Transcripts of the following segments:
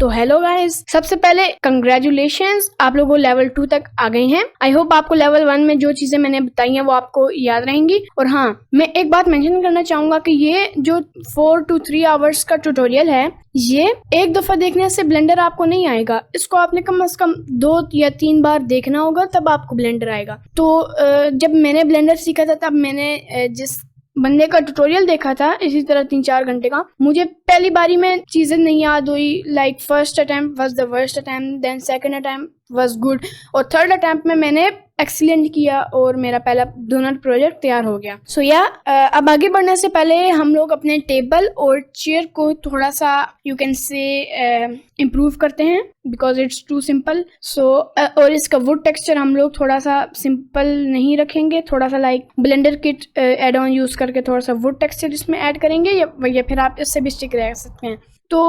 तो hello guys, सबसे पहले कंग्रेचुलेशंस, आप लोगों लेवल 2 तक आ गए हैं। आई होप आपको लेवल 1 में जो चीजें मैंने बताई हैं वो आपको याद रहेंगी। और हाँ, मैं एक बात मेंशन करना चाहूंगा कि ये जो 4 to 3 आवर्स का ट्यूटोरियल है, ये एक दफा देखने से ब्लेंडर आपको नहीं आएगा। इसको आपने कम से कम 2 या 3 बार देखना होगा, तब आपको ब्लेंडर आएगा। तो जब मैंने ब्लेंडर सीखा था, तब मैंने जिस बंदे का ट्यूटोरियल देखा था इसी तरह 3-4 घंटे का, मुझे पहली बारी में चीजें नहीं याद हुई। Like first attempt was the worst attempt, then second attempt was good, और थर्ड अटेम्प्ट में मैंने एक्सीलेंट किया और मेरा पहला डोनट प्रोजेक्ट तैयार हो गया। सो अब आगे बढ़ने से पहले हम लोग अपने टेबल और चेयर को थोड़ा सा यू कैन से इम्प्रूव करते हैं, बिकॉज इट्स टू सिंपल। और इसका वुड टेक्सचर हम लोग थोड़ा सा सिंपल नहीं रखेंगे, थोड़ा सा like Blender kit add on use करके थोड़ा सा वुड टेक्सचर इसमें ऐड करेंगे, या फिर आप इससे भी स्टिक रह सकते हैं। तो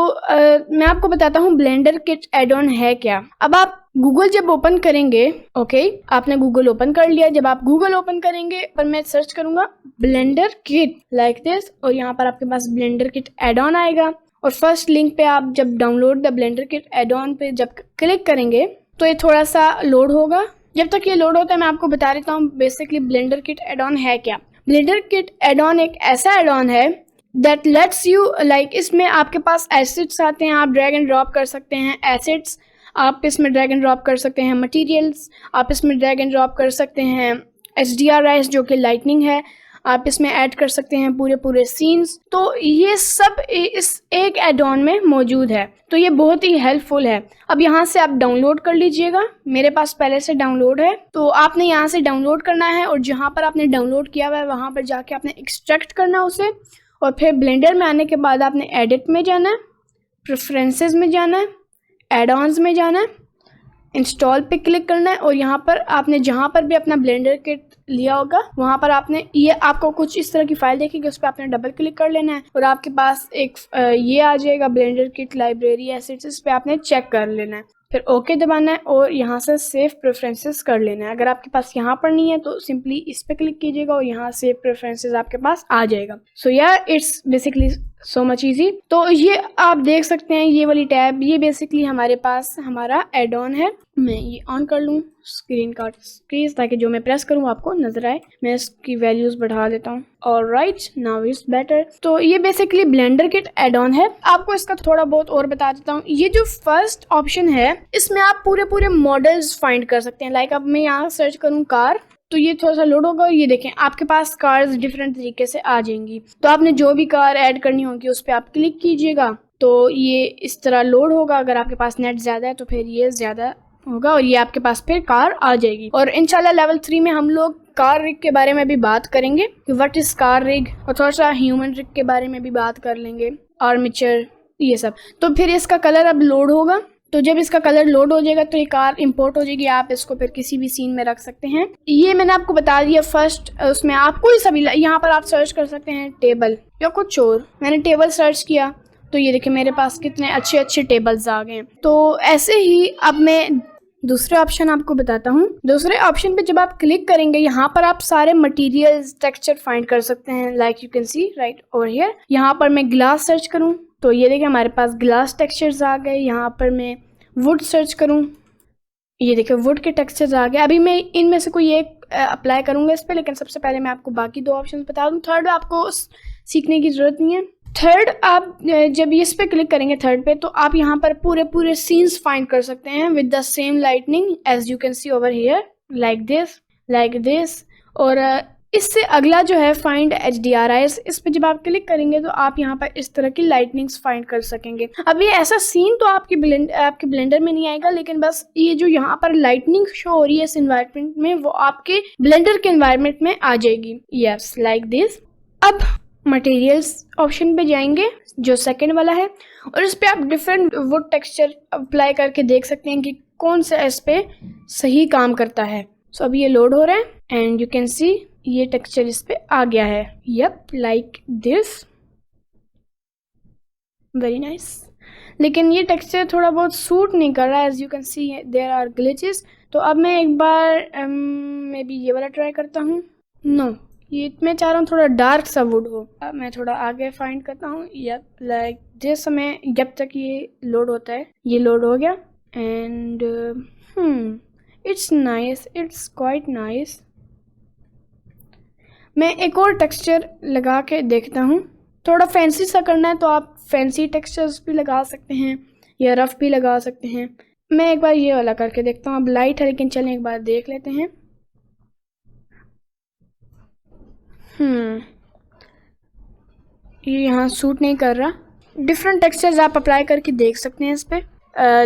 मैं आपको बताता हूँ ब्लेंडर किट एड ऑन है क्या। अब आप गूगल जब ओपन करेंगे, ओके, आपने गूगल ओपन कर लिया। जब आप गूगल ओपन करेंगे, पर मैं सर्च करूंगा ब्लेंडर किट लाइक दिस, और यहाँ पर आपके पास ब्लेंडर किट एड ऑन आएगा। और फर्स्ट लिंक पे आप जब download the Blender kit add on पे जब क्लिक करेंगे तो ये थोड़ा सा लोड होगा। जब तक ये लोड होता है मैं आपको बता देता हूँ basically Blender kit add on है क्या। ब्लेंडर किट एड ऑन एक ऐसा एड ऑन है दैट लेट्स यू लाइक, इसमें आपके पास एसिड्स आते हैं, आप ड्रैग एंड ड्रॉप कर सकते हैं एसिड्स, आप इसमें ड्रैग एंड ड्रॉप कर सकते हैं मटेरियल्स, आप इसमें ड्रैग एंड ड्रॉप कर सकते हैं HDRIs जो कि लाइटनिंग है, आप इसमें ऐड कर सकते हैं पूरे सीन्स। तो ये सब इस एक एड ऑन में मौजूद है, तो ये बहुत ही हेल्पफुल है। अब यहाँ से आप डाउनलोड कर लीजिएगा, मेरे पास पहले से डाउनलोड है, तो आपने यहाँ से डाउनलोड करना है और जहाँ पर आपने डाउनलोड किया हुआ है वहाँ पर जाके आपने एक्सट्रैक्ट करना उसे, और फिर ब्लेंडर में आने के बाद आपने एडिट में जाना है, प्रेफरेंसेस में जाना है, एड ऑन्स में जाना है, इंस्टॉल पे क्लिक करना है, और यहाँ पर आपने जहाँ पर भी अपना ब्लेंडर किट लिया होगा वहाँ पर आपने ये आपको कुछ इस तरह की फाइल देखेगी, उस पर आपने डबल क्लिक कर लेना है और आपके पास एक ये आ जाएगा ब्लेंडर किट लाइब्रेरी एसेट्स, इस पे आपने चेक कर लेना है, फिर ओके दबाना है और यहाँ से सेव प्रेफरेंसेस कर लेना है। अगर आपके पास यहाँ पर नहीं है तो सिंपली इस पे क्लिक कीजिएगा और यहाँ सेव प्रेफरेंसेस आपके पास आ जाएगा। सो यार it's basically so much easy. तो ये आप देख सकते हैं ये वाली टैब, ये बेसिकली हमारे पास हमारा एड ऑन है। मैं ये ऑन कर लूँ स्क्रीन का स्क्रीन, ताकि जो मैं प्रेस करूँ आपको नजर आए। मैं इसकी वैल्यूज बढ़ा देता हूँ। Alright, now it's better. तो ये basically Blender kit add on है। आपको इसका थोड़ा बहुत और बता देता हूँ। ये जो फर्स्ट ऑप्शन है इसमें आप पूरे मॉडल्स फाइंड कर सकते हैं। लाइक अब मैं यहाँ सर्च करूँ कार, तो ये थोड़ा सा लोड होगा और ये देखें आपके पास कार्स डिफरेंट तरीके से आ जाएंगी। तो आपने जो भी कार ऐड करनी होगी उस पर आप क्लिक कीजिएगा तो ये इस तरह लोड होगा। अगर आपके पास नेट ज्यादा है तो फिर ये ज्यादा होगा और ये आपके पास फिर कार आ जाएगी। और इंशाल्लाह लेवल 3 में हम लोग कार रिग के बारे में भी बात करेंगे कि व्हाट इज कार रिग, और थोड़ा सा ह्यूमन रिग के बारे में भी बात कर लेंगे, आर्मेचर, ये सब। तो फिर इसका कलर अब लोड होगा, तो जब इसका कलर लोड हो जाएगा तो ये कार इंपोर्ट हो जाएगी। आप इसको फिर किसी भी सीन में रख सकते हैं। ये मैंने आपको बता दिया फर्स्ट, उसमें आप कोई सा भी यहाँ पर आप सर्च कर सकते हैं टेबल या कुछ और। मैंने टेबल सर्च किया तो ये देखिए मेरे पास कितने अच्छे टेबल्स आ गए। तो ऐसे ही अब मैं दूसरे ऑप्शन आपको बताता हूँ। दूसरे ऑप्शन पे जब आप क्लिक करेंगे यहाँ पर आप सारे मटेरियल्स टेक्सचर फाइंड कर सकते हैं। Like you can C right over here. यहाँ पर मैं ग्लास सर्च करूँ तो ये देखिए हमारे पास ग्लास टेक्सचर्स आ गए। यहाँ पर मैं वुड सर्च करूँ, ये देखिए वुड के टेक्सचर्स आ गए। अभी मैं इनमें से कोई एक अप्लाई करूँगा इस पे, लेकिन सबसे पहले मैं आपको बाकी 2 ऑप्शन बता दूँ। थर्ड आपको सीखने की ज़रूरत नहीं है। थर्ड आप जब इस पे क्लिक करेंगे थर्ड पे, तो आप यहाँ पर पूरे सीन्स फाइंड कर सकते हैं with the same lightning as you can see over here, like this. और इससे अगला जो है फाइंड HDRIs, इस पे जब आप क्लिक करेंगे तो आप यहाँ पर इस तरह की लाइटनिंग्स फाइंड कर सकेंगे। अब ये ऐसा सीन तो आपके ब्लेंडर में नहीं आएगा, लेकिन बस ये जो यहाँ पर लाइटनिंग शो हो रही है इस एनवायरनमेंट में, वो आपके ब्लेंडर के एनवायरनमेंट में आ जाएगी। Yes, like this. अब मटेरियल्स ऑप्शन पे जाएंगे जो सेकंड वाला है, और इस पे आप डिफरेंट वुड टेक्सचर अप्लाई करके देख सकते हैं कि कौन सा इस पे सही काम करता है। सो अभी ये लोड हो रहा है एंड यू कैन सी ये टेक्सचर इस पे आ गया है। Yep, like this, very nice. लेकिन ये टेक्सचर थोड़ा बहुत सूट नहीं कर रहा है, as you can see there are glitches. तो अब मैं एक बार मे बी ये वाला ट्राई करता हूँ। नो, ये मैं चाह रहा हूँ थोड़ा डार्क सा वुड हो। अब मैं थोड़ा आगे फाइंड करता हूँ। यप, लाइक जिस समय जब तक ये लोड होता है, ये लोड हो गया and it's nice, it's quite nice. मैं एक और टेक्सचर लगा के देखता हूँ। थोड़ा फैंसी सा करना है तो आप फैंसी टेक्सचर्स भी लगा सकते हैं या रफ भी लगा सकते हैं। मैं एक बार ये वाला करके देखता हूँ। अब लाइट है लेकिन चलें एक बार देख लेते हैं। ये यहाँ सूट नहीं कर रहा। डिफरेंट टेक्सचर्स आप अप्लाई करके देख सकते हैं इस पे,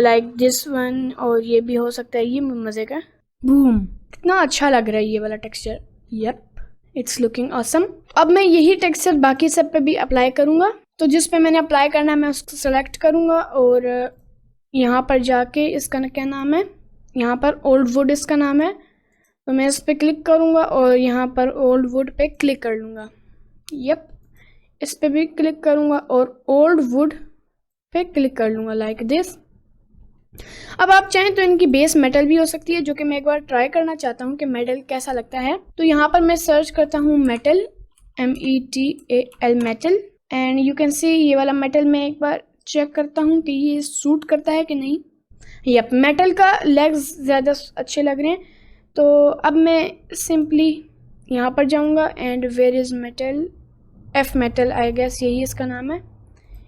लाइक दिस वन, और ये भी हो सकता है। ये मज़े का बूम, कितना अच्छा लग रहा है ये वाला texture. Yep, it's looking awesome. अब मैं यही टेक्सचर बाकी सब पे भी अप्लाई करूँगा। तो जिस पे मैंने अप्लाई करना है मैं उसको सेलेक्ट करूँगा और यहाँ पर जाके इसका क्या नाम है, यहाँ पर ओल्ड वुड इसका नाम है, तो मैं इस पर क्लिक करूँगा और यहाँ पर ओल्ड वुड पे क्लिक कर लूँगा। यप, इस पे भी क्लिक करूँगा और ओल्ड वुड पे क्लिक कर लूँगा लाइक दिस। अब आप चाहें तो इनकी बेस मेटल भी हो सकती है, जो कि मैं एक बार ट्राई करना चाहता हूँ कि मेटल कैसा लगता है। तो यहाँ पर मैं सर्च करता हूँ metal, METAL metal, and you can सी ये वाला मेटल मैं एक बार चेक करता हूँ कि ये सूट करता है कि नहीं। यप, मेटल का लेग्स ज़्यादा अच्छे लग रहे हैं। तो अब मैं सिंपली यहाँ पर जाऊँगा and where is metal, F metal I guess यही इसका नाम है।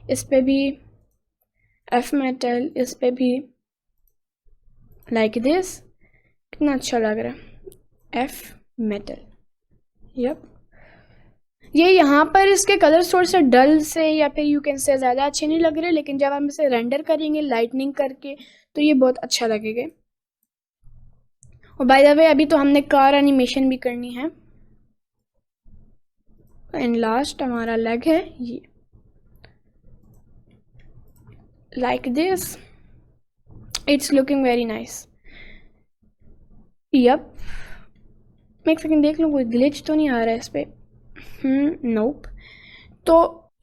इस पे भी F मेटल, इस पे भी लाइक दिस। कितना अच्छा लग रहा है F मेटल। यप, ये यहाँ पर इसके कलर थोड़े से डल से या फिर यू कैन से ज़्यादा अच्छे नहीं लग रहे, लेकिन जब हम इसे रेंडर करेंगे लाइटनिंग करके तो ये बहुत अच्छा लगेगा। और बाय द वे अभी तो हमने कार एनिमेशन भी करनी है। एंड लास्ट हमारा लेग है ये, like this. It's looking very nice. Yep, मैं एक सेकेंड देख लूँ कोई ग्लिच तो नहीं आ रहा है इस पे। नोप। तो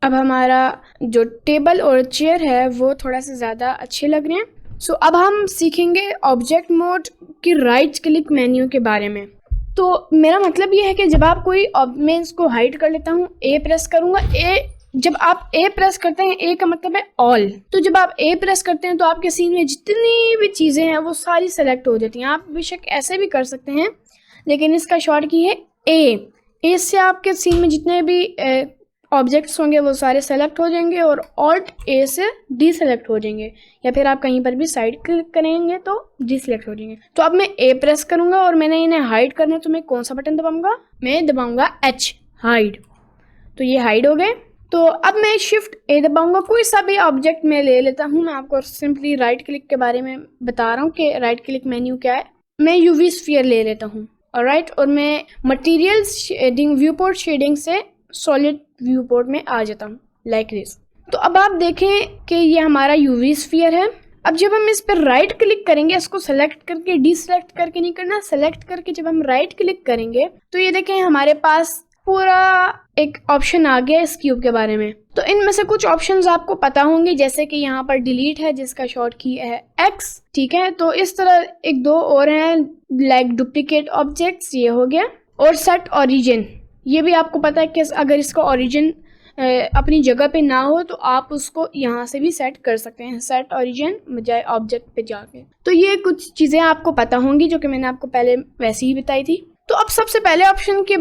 अब हमारा जो टेबल और चेयर है वो थोड़ा सा ज़्यादा अच्छे लग रहे हैं। सो अब हम सीखेंगे ऑब्जेक्ट मोड की राइट क्लिक मेन्यू के बारे में। तो मेरा मतलब ये है कि जब आप कोई, मैं इसको हाइड कर लेता हूँ, ए प्रेस करूँगा। जब आप ए प्रेस करते हैं, ए का मतलब है ऑल, तो जब आप ए प्रेस करते हैं तो आपके सीन में जितनी भी चीज़ें हैं वो सारी सेलेक्ट हो जाती हैं। आप बेशक ऐसे भी कर सकते हैं, लेकिन इसका शॉर्ट की है ए से आपके सीन में जितने भी ऑब्जेक्ट्स होंगे वो सारे सेलेक्ट हो जाएंगे और ऑल्ट ए से डी सेलेक्ट हो जाएंगे, या फिर आप कहीं पर भी साइड क्लिक करेंगे तो डी सेलेक्ट हो जाएंगे। तो अब मैं ए प्रेस करूंगा और मैंने इन्हें हाइड करना है, तो मैं कौन सा बटन दबाऊंगा, मैं दबाऊंगा H, हाइड। तो ये हाइड हो गए। तो अब मैं शिफ्ट ए दबाऊंगा, कोई सा भी ऑब्जेक्ट मैं ले लेता हूँ। मैं आपको सिंपली राइट क्लिक के बारे में बता रहा हूँ कि राइट क्लिक मेन्यू क्या है। मैं यूवी स्फीयर ले लेता हूँ, ऑलराइट, और मैं material shading, viewport shading से सॉलिड व्यू पोर्ट में आ जाता हूँ लाइक दिस। तो अब आप देखें कि ये हमारा यूवी स्फीयर है। अब जब हम इस पर राइट क्लिक करेंगे, इसको सेलेक्ट करके डीसेलेक्ट करके नहीं करना, सेलेक्ट करके जब हम राइट क्लिक करेंगे तो ये देखें हमारे पास पूरा एक ऑप्शन आ गया इस क्यूब के बारे में। तो इनमें से कुछ ऑप्शंस आपको पता होंगे, जैसे कि यहाँ पर डिलीट है जिसका शॉर्ट की है X, ठीक है। तो इस तरह एक दो और हैं, लाइक डुप्लीकेट ऑब्जेक्ट्स, ये हो गया, और सेट ओरिजिन, ये भी आपको पता है कि अगर इसका ओरिजिन अपनी जगह पे ना हो तो आप उसको यहाँ से भी सेट कर सकते हैं, सेट ओरिजिन बजाय ऑब्जेक्ट पे जाके। तो ये कुछ चीज़ें आपको पता होंगी जो कि मैंने आपको पहले वैसे ही बताई थी। तो अब सबसे पहले ऑप्शन के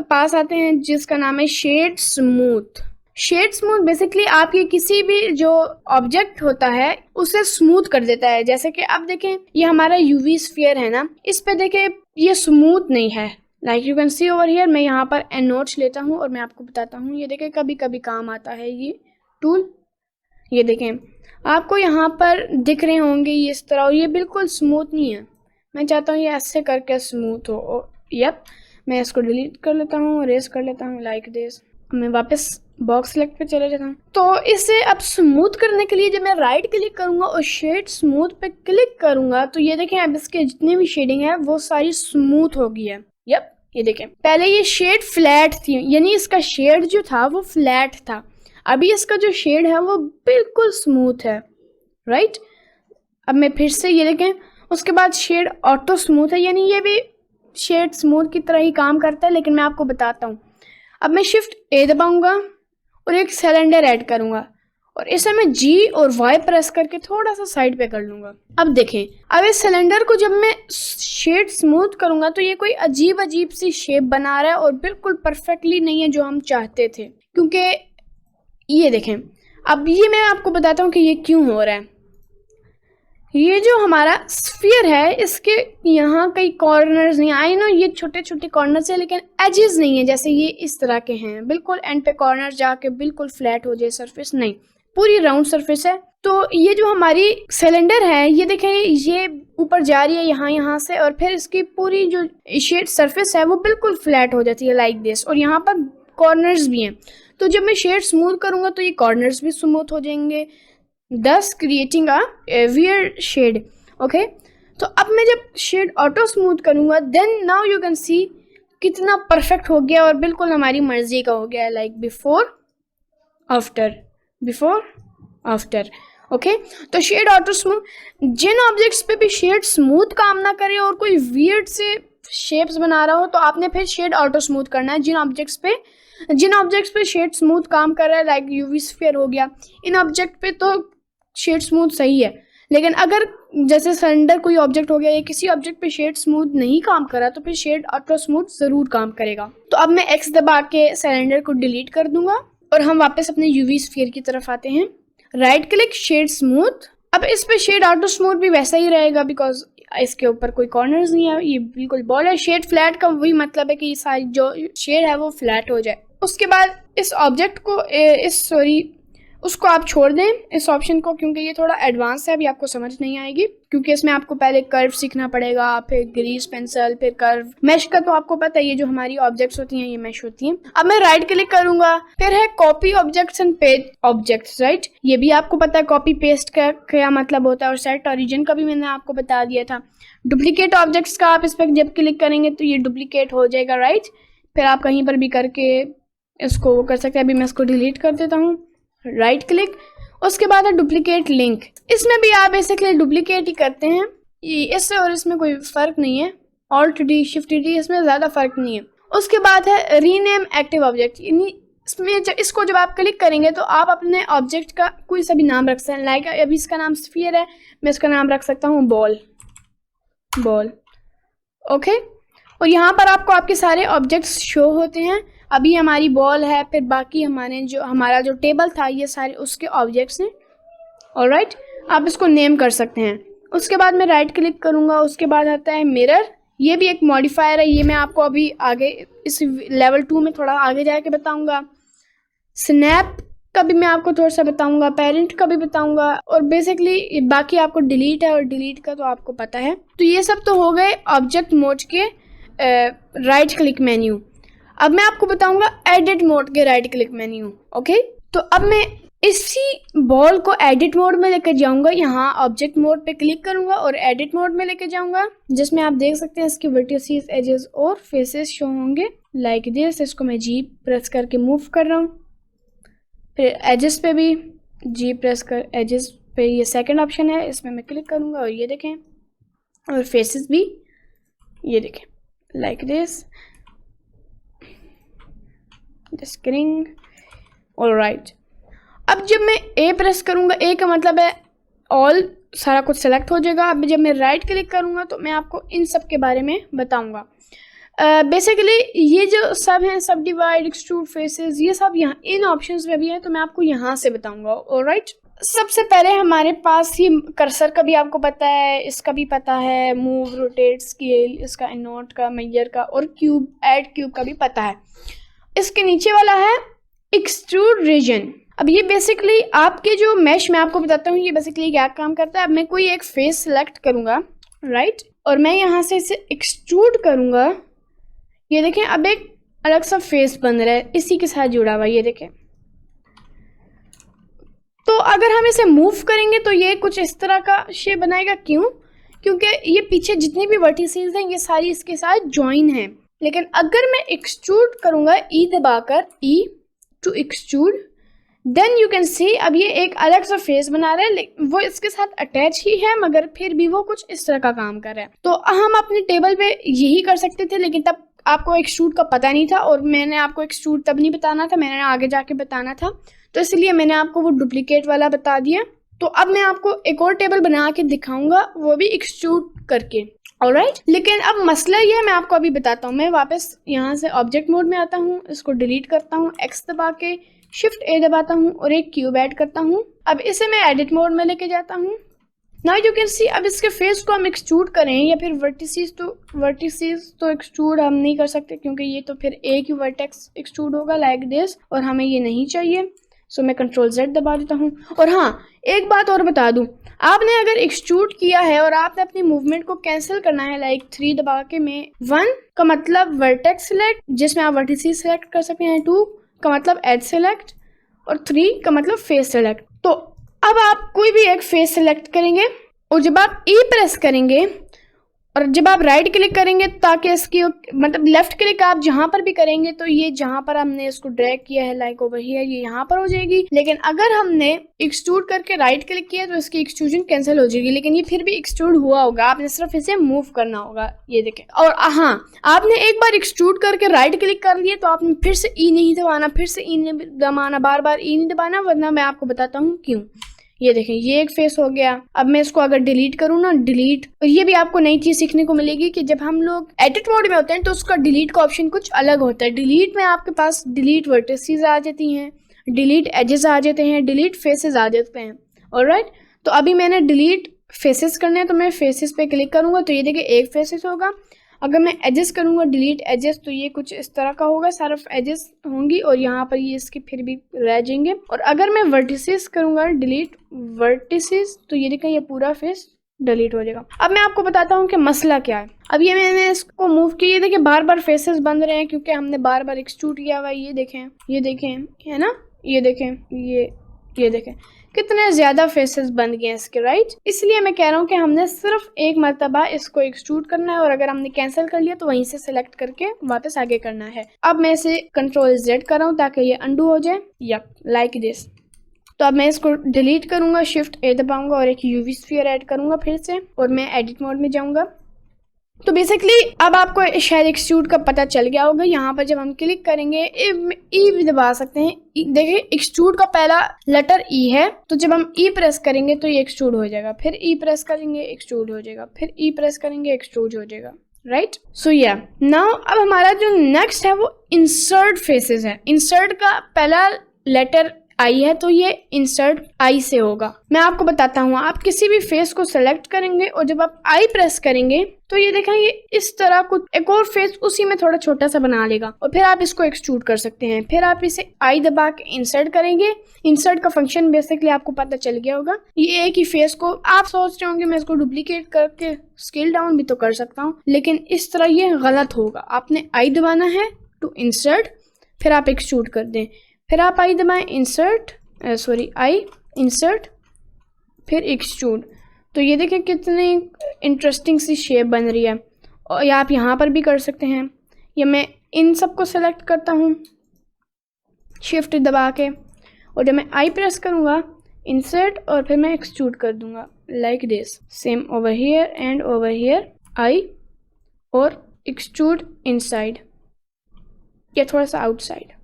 पास आते हैं जिसका नाम है shade smooth. Shade smooth basically आपके किसी भी जो ऑब्जेक्ट होता है उसे स्मूथ कर देता है। जैसे कि अब देखें ये हमारा यूवी स्फीयर है ना, इस पे देखें ये स्मूथ नहीं है, like you can see over here. मैं यहाँ पर एन नोट्स लेता हूँ और मैं आपको बताता हूँ। ये देखें कभी कभी काम आता है ये टूल। ये देखें आपको यहाँ पर दिख रहे होंगे ये इस तरह, और ये बिल्कुल स्मूथ नहीं है। मैं चाहता हूँ ये ऐसे करके स्मूथ हो। यप, मैं इसको डिलीट कर लेता हूँ, रेस कर लेता हूँ लाइक दिस। मैं वापस बॉक्स सेलेक्ट पे चले जाता हूँ। तो इसे अब स्मूथ करने के लिए जब मैं राइट क्लिक करूँगा और शेड स्मूथ पे क्लिक करूँगा तो ये देखें अब इसके जितने भी शेडिंग है वो सारी स्मूथ हो गई है। यप, ये देखें पहले ये शेड फ्लैट थी, यानी इसका शेड जो था वो फ्लैट था, अभी इसका जो शेड है वो बिल्कुल स्मूथ है, राइट। अब मैं फिर से ये देखें, उसके बाद शेड ऑटो स्मूथ है, यानी ये भी शेड स्मूथ की तरह ही काम करता है, लेकिन मैं आपको बताता हूँ। अब मैं शिफ्ट ए दबाऊंगा और एक सिलेंडर ऐड करूंगा और इसे मैं G और Y प्रेस करके थोड़ा सा साइड पे कर लूंगा। अब देखें, अब इस सिलेंडर को जब मैं शेड स्मूथ करूंगा तो ये कोई अजीब अजीब सी शेप बना रहा है और बिल्कुल परफेक्टली नहीं है जो हम चाहते थे। क्योंकि ये देखें, अब ये मैं आपको बताता हूँ कि ये क्यों हो रहा है। ये जो हमारा स्फीयर है इसके यहाँ कई कॉर्नर्स नहीं, आई नो ये छोटे छोटे कॉर्नर्स है लेकिन एजेस नहीं है जैसे ये इस तरह के हैं, बिल्कुल एंड पे कॉर्नर जाके बिल्कुल फ्लैट हो जाए सरफेस, नहीं, पूरी राउंड सरफेस है। तो ये जो हमारी सिलेंडर है ये देखें, ये ऊपर जा रही है यहाँ से और फिर इसकी पूरी जो शेड सरफेस है वो बिल्कुल फ्लैट हो जाती है लाइक दिस, और यहाँ पर कॉर्नर्स भी हैं। तो जब मैं शेड स्मूथ करूंगा तो ये कॉर्नर्स भी स्मूथ हो जाएंगे, thus creating a weird shade. Okay, तो अब मैं जब शेड ऑटो स्मूथ करूंगा then now you can see कितना परफेक्ट हो गया और बिल्कुल हमारी मर्जी का हो गया है, लाइक बिफोर आफ्टर। ओके, तो शेड ऑटो स्मूथ, जिन ऑब्जेक्ट्स पे भी शेड स्मूथ काम ना करे और कोई वियर्ड से शेप्स बना रहा हो तो आपने फिर शेड ऑटो स्मूथ करना है। जिन ऑब्जेक्ट्स पे शेड स्मूथ काम कर रहा है लाइक यूवी स्फीयर हो गया, इन ऑब्जेक्ट पे तो शेड स्मूथ सही है, लेकिन अगर जैसे सिलेंडर कोई ऑब्जेक्ट हो गया या किसी ऑब्जेक्ट पे शेड स्मूथ नहीं काम कर रहा तो फिर शेड ऑटो स्मूथ जरूर काम करेगा। तो अब मैं X दबा के सिलेंडर को डिलीट कर दूंगा और हम वापस अपने यूवी स्फीयर की तरफ आते हैं। Right click, shade smooth. अब इस पे शेड ऑटो स्मूथ भी वैसा ही रहेगा बिकॉज इसके ऊपर कोई कॉर्नर्स नहीं है, ये बिल्कुल बॉल है। शेड फ्लैट का वही मतलब है कि सारी जो शेड है वो फ्लैट हो जाए। उसके बाद इस ऑब्जेक्ट को उसको आप छोड़ दें इस ऑप्शन को, क्योंकि ये थोड़ा एडवांस है, अभी आपको समझ नहीं आएगी क्योंकि इसमें आपको पहले कर्व सीखना पड़ेगा, फिर ग्रीस पेंसिल, फिर कर्व। मैश का तो आपको पता है, ये जो हमारी ऑब्जेक्ट्स होती हैं ये मैश होती हैं। अब मैं राइट क्लिक करूंगा, फिर है copy objects and paste objects, right, ये भी आपको पता है कॉपी पेस्ट का क्या मतलब होता है, और सेट ओरिजिन का भी मैंने आपको बता दिया था। डुप्लीकेट ऑब्जेक्ट्स का आप इस पर जब क्लिक करेंगे तो ये डुप्लीकेट हो जाएगा, राइट, फिर आप कहीं पर भी करके इसको वो कर सकते हैं। अभी मैं इसको डिलीट कर देता हूँ, राइट क्लिक। उसके बाद है डुप्लीकेट लिंक, इसमें भी आप बेसिकली डुप्लीकेट ही करते हैं, इससे और इसमें कोई फर्क नहीं है, ऑल्ट डी शिफ्ट डी, इसमें ज्यादा फर्क नहीं है। उसके बाद है रीनेम एक्टिव ऑब्जेक्ट, इसमें इसको जब आप क्लिक करेंगे तो आप अपने ऑब्जेक्ट का कोई सा भी नाम रख सकते हैं, लाइक अभी इसका नाम स्फीयर है, मैं इसका नाम रख सकता हूँ बॉल। ओके, और यहाँ पर आपको आपके सारे ऑब्जेक्ट्स शो होते हैं। अभी हमारी बॉल है, फिर बाकी हमारा जो टेबल था ये सारे उसके ऑब्जेक्ट्स हैं। ऑलराइट, आप इसको नेम कर सकते हैं। उसके बाद मैं राइट क्लिक करूँगा, उसके बाद आता है मिरर, ये भी एक मॉडिफायर है, ये मैं आपको अभी आगे इस लेवल 2 में थोड़ा आगे जाके बताऊँगा। स्नैप का भी मैं आपको थोड़ा सा बताऊँगा, पेरेंट का भी बताऊँगा, और बेसिकली बाकी आपको डिलीट है, और डिलीट का तो आपको पता है। तो ये सब तो हो गए ऑब्जेक्ट मोड के राइट क्लिक मेन्यू। अब मैं आपको बताऊंगा एडिट मोड के राइट क्लिक मेन्यू। ओके, तो अब मैं इसी बॉल को एडिट मोड में लेकर जाऊंगा, यहाँ ऑब्जेक्ट मोड पे क्लिक करूंगा और एडिट मोड में लेकर जाऊंगा, जिसमें आप देख सकते हैं इसके वर्टिसेस, एजेस और फेसेस शो होंगे लाइक दिस। इसको मैं G प्रेस करके मूव कर रहा हूँ, फिर एजेस पे भी G प्रेस कर, एजेस पे ये सेकेंड ऑप्शन है, इसमें मैं क्लिक करूंगा और ये देखें, और फेसेस भी ये देखें like this. Just kidding. Alright. अब जब मैं A प्रेस करूंगा, A का मतलब है ऑल, सारा कुछ सेलेक्ट हो जाएगा। अब जब मैं राइट क्लिक करूंगा तो मैं आपको इन सब के बारे में बताऊंगा। बेसिकली ये जो सब हैं, सब डिवाइड, एक्सट्रूड, फेसेस, ये सब यहाँ इन ऑप्शंस में भी है, तो मैं आपको यहाँ से बताऊंगा। ऑलराइट, सबसे पहले हमारे पास ही कर्सर का भी आपको पता है, इसका भी पता है, मूव, रोटेट, स्केल, इसका इनोट का, मेजर का, और क्यूब, ऐड क्यूब का भी पता है। इसके नीचे वाला है एक्सट्रूड रीजन। अब ये बेसिकली आपके जो मैश, मैं आपको बताता हूँ ये बेसिकली क्या काम करता है। अब मैं कोई एक फेस सेलेक्ट करूंगा, राइट, और मैं यहाँ से इसे एक्सट्रूड करूंगा, ये देखें अब एक अलग सा फेस बन रहा है इसी के साथ जुड़ा हुआ, ये देखें। तो अगर हम इसे मूव करेंगे तो ये कुछ इस तरह का शेप बनाएगा, क्यों? क्योंकि ये पीछे जितनी भी वर्टिसेस हैं ये सारी इसके साथ ज्वाइन है। लेकिन अगर मैं एक्सट्रूड करूंगा, E दबाकर, E to extrude, then you can see अब ये एक अलग सा फेस बना रहा है, वो इसके साथ अटैच ही है मगर फिर भी वो कुछ इस तरह का काम कर रहा है। तो हम अपने टेबल पे यही कर सकते थे, लेकिन तब आपको एक्सट्रूड का पता नहीं था और मैंने आपको एक्सट्रूड तब नहीं बताना था, मैंने आगे जाके बताना था, तो इसलिए मैंने आपको वो डुप्लीकेट वाला बता दिया। तो अब मैं आपको एक और टेबल बना के दिखाऊंगा, वो भी एक्सट्रूड करके, ऑलराइट। लेकिन अब मसला ये है, मैं आपको अभी बताता हूँ। मैं वापस यहाँ से ऑब्जेक्ट मोड में आता हूँ, इसको डिलीट करता हूँ, एक्स दबा के शिफ्ट ए दबाता हूँ और एक क्यूब ऐड करता हूँ। अब इसे मैं एडिट मोड में लेके जाता हूँ। नाउ यू कैन सी अब इसके फेस को हम एक्सट्रूड करें या फिर वर्टिसेस तो एक्सट्रूड हम नहीं कर सकते, क्योंकि ये तो फिर एक ही वर्टेक्स एक्सट्रूड होगा लाइक दिस, और हमें ये नहीं चाहिए। सो मैं कंट्रोल Z दबा देता हूँ। और हाँ, एक बात और बता दूँ, आपने अगर एक्सट्रूड किया है और आपने अपनी मूवमेंट को कैंसिल करना है लाइक 3 दबा के, मैं 1 का मतलब वर्टेक्स सिलेक्ट जिसमें आप वर्टिसेस सिलेक्ट कर सकते हैं, 2 का मतलब एज सिलेक्ट और 3 का मतलब फेस सिलेक्ट। तो अब आप कोई भी एक फेस सिलेक्ट करेंगे और जब आप ई प्रेस करेंगे और जब आप राइट क्लिक करेंगे, ताकि इसकी मतलब लेफ्ट क्लिक आप जहां पर भी करेंगे तो ये जहां पर हमने इसको ड्रैग किया है लाइक ओवर हियर, ये यहाँ पर हो जाएगी। लेकिन अगर हमने एक्सट्रूड करके राइट क्लिक किया तो इसकी एक्सट्रूजन कैंसिल हो जाएगी, लेकिन ये फिर भी एक्सट्रूड हुआ होगा, आपने सिर्फ इसे मूव करना होगा, ये देखें। और हाँ, आपने एक बार एक्सट्रूड करके राइट क्लिक कर लिया तो आपने फिर से ई नहीं दबाना, फिर से ई नहीं दबाना, बार बार ई नहीं दबाना, वरना मैं आपको बताता हूँ क्यों। ये देखें, ये एक फेस हो गया। अब मैं इसको अगर डिलीट करूँ ना, डिलीट, और ये भी आपको नई चीज सीखने को मिलेगी कि जब हम लोग एडिट मोड में होते हैं तो उसका डिलीट का ऑप्शन कुछ अलग होता है। डिलीट में आपके पास डिलीट वर्टिसेस आ जाती हैं, डिलीट एजेस आ जाते हैं, डिलीट फेसेस आ जाते हैं, ऑलराइट। तो अभी मैंने डिलीट फेसेस करने हैं तो मैं फेसेस पे क्लिक करूंगा तो ये देखिए एक फेसेस होगा। अगर मैं एजेस करूंगा डिलीट एजेस तो ये कुछ इस तरह का होगा, सिर्फ एजेस होंगी और यहाँ पर ये इसके फिर भी रह जाएंगे। और अगर मैं वर्टिसेस करूंगा डिलीट वर्टिसेस तो ये देखिए ये पूरा फेस डिलीट हो जाएगा। अब मैं आपको बताता हूँ कि मसला क्या है। अब ये मैंने इसको मूव किया, ये देखिए बार बार फेसेस बन रहे हैं क्योंकि हमने बार बार एक्सट्रूड किया हुआ है। ये देखें है ना, ये देखें, ये देखें कितने ज्यादा फेसेस बन गए हैं इसके, राइट। इसलिए मैं कह रहा हूँ कि हमने सिर्फ एक मरतबा इसको एक्सट्रूड करना है और अगर हमने कैंसिल कर लिया तो वहीं से सिलेक्ट करके वापस आगे करना है। अब मैं इसे कंट्रोल Z कर रहा हूँ ताकि ये अंडू हो जाए, यप लाइक दिस। तो अब मैं इसको डिलीट करूंगा, शिफ्ट A दबाऊंगा और एक UV स्फीयर ऐड करूंगा फिर से, और मैं एडिट मोड में जाऊंगा। तो बेसिकली अब आपको शायद एक्सट्रूड का पता चल गया होगा। यहाँ पर जब हम क्लिक करेंगे ई भी दबा सकते हैं। देखिए एक्सट्रूड का पहला लेटर ई है, तो जब हम ई प्रेस करेंगे तो ये एक्सट्रूड हो जाएगा, फिर ई प्रेस करेंगे एक्सट्रूड हो जाएगा, फिर ई प्रेस करेंगे एक्सट्रूड हो जाएगा, राइट। सो या नाउ अब हमारा जो नेक्स्ट है वो इंसर्ट फेसेस है। इंसर्ट का पहला लेटर आई है तो ये इंसर्ट आई से होगा। मैं आपको बताता हूँ, आप किसी भी फेस को सेलेक्ट करेंगे और जब आप आई प्रेस करेंगे तो ये देखें ये इस तरह कुछ एक और फेस उसी में थोड़ा छोटा सा बना लेगा और फिर आप इसको एक्सट्रूड कर सकते हैं। फिर आप इसे आई दबा के इंसर्ट करेंगे। इंसर्ट का फंक्शन बेसिकली आपको पता चल गया होगा। ये एक ही फेस को आप सोच रहे होंगे मैं इसको डुप्लीकेट करके स्केल डाउन भी तो कर सकता हूँ, लेकिन इस तरह ये गलत होगा। आपने आई दबाना है टू इंसर्ट, फिर आप एक्सट्रूड कर दें, फिर आप आई दबाएं आई इंसर्ट फिर एक्सट्रूड। तो ये देखें कितनी इंटरेस्टिंग सी शेप बन रही है। और या आप यहाँ पर भी कर सकते हैं, या मैं इन सबको सेलेक्ट करता हूँ शिफ्ट दबा के, और जब मैं आई प्रेस करूँगा इंसर्ट और फिर मैं एक्सट्रूड कर दूंगा like this. Same over here and over here I और एक्सट्रूड इनसाइड या थोड़ा सा आउटसाइड।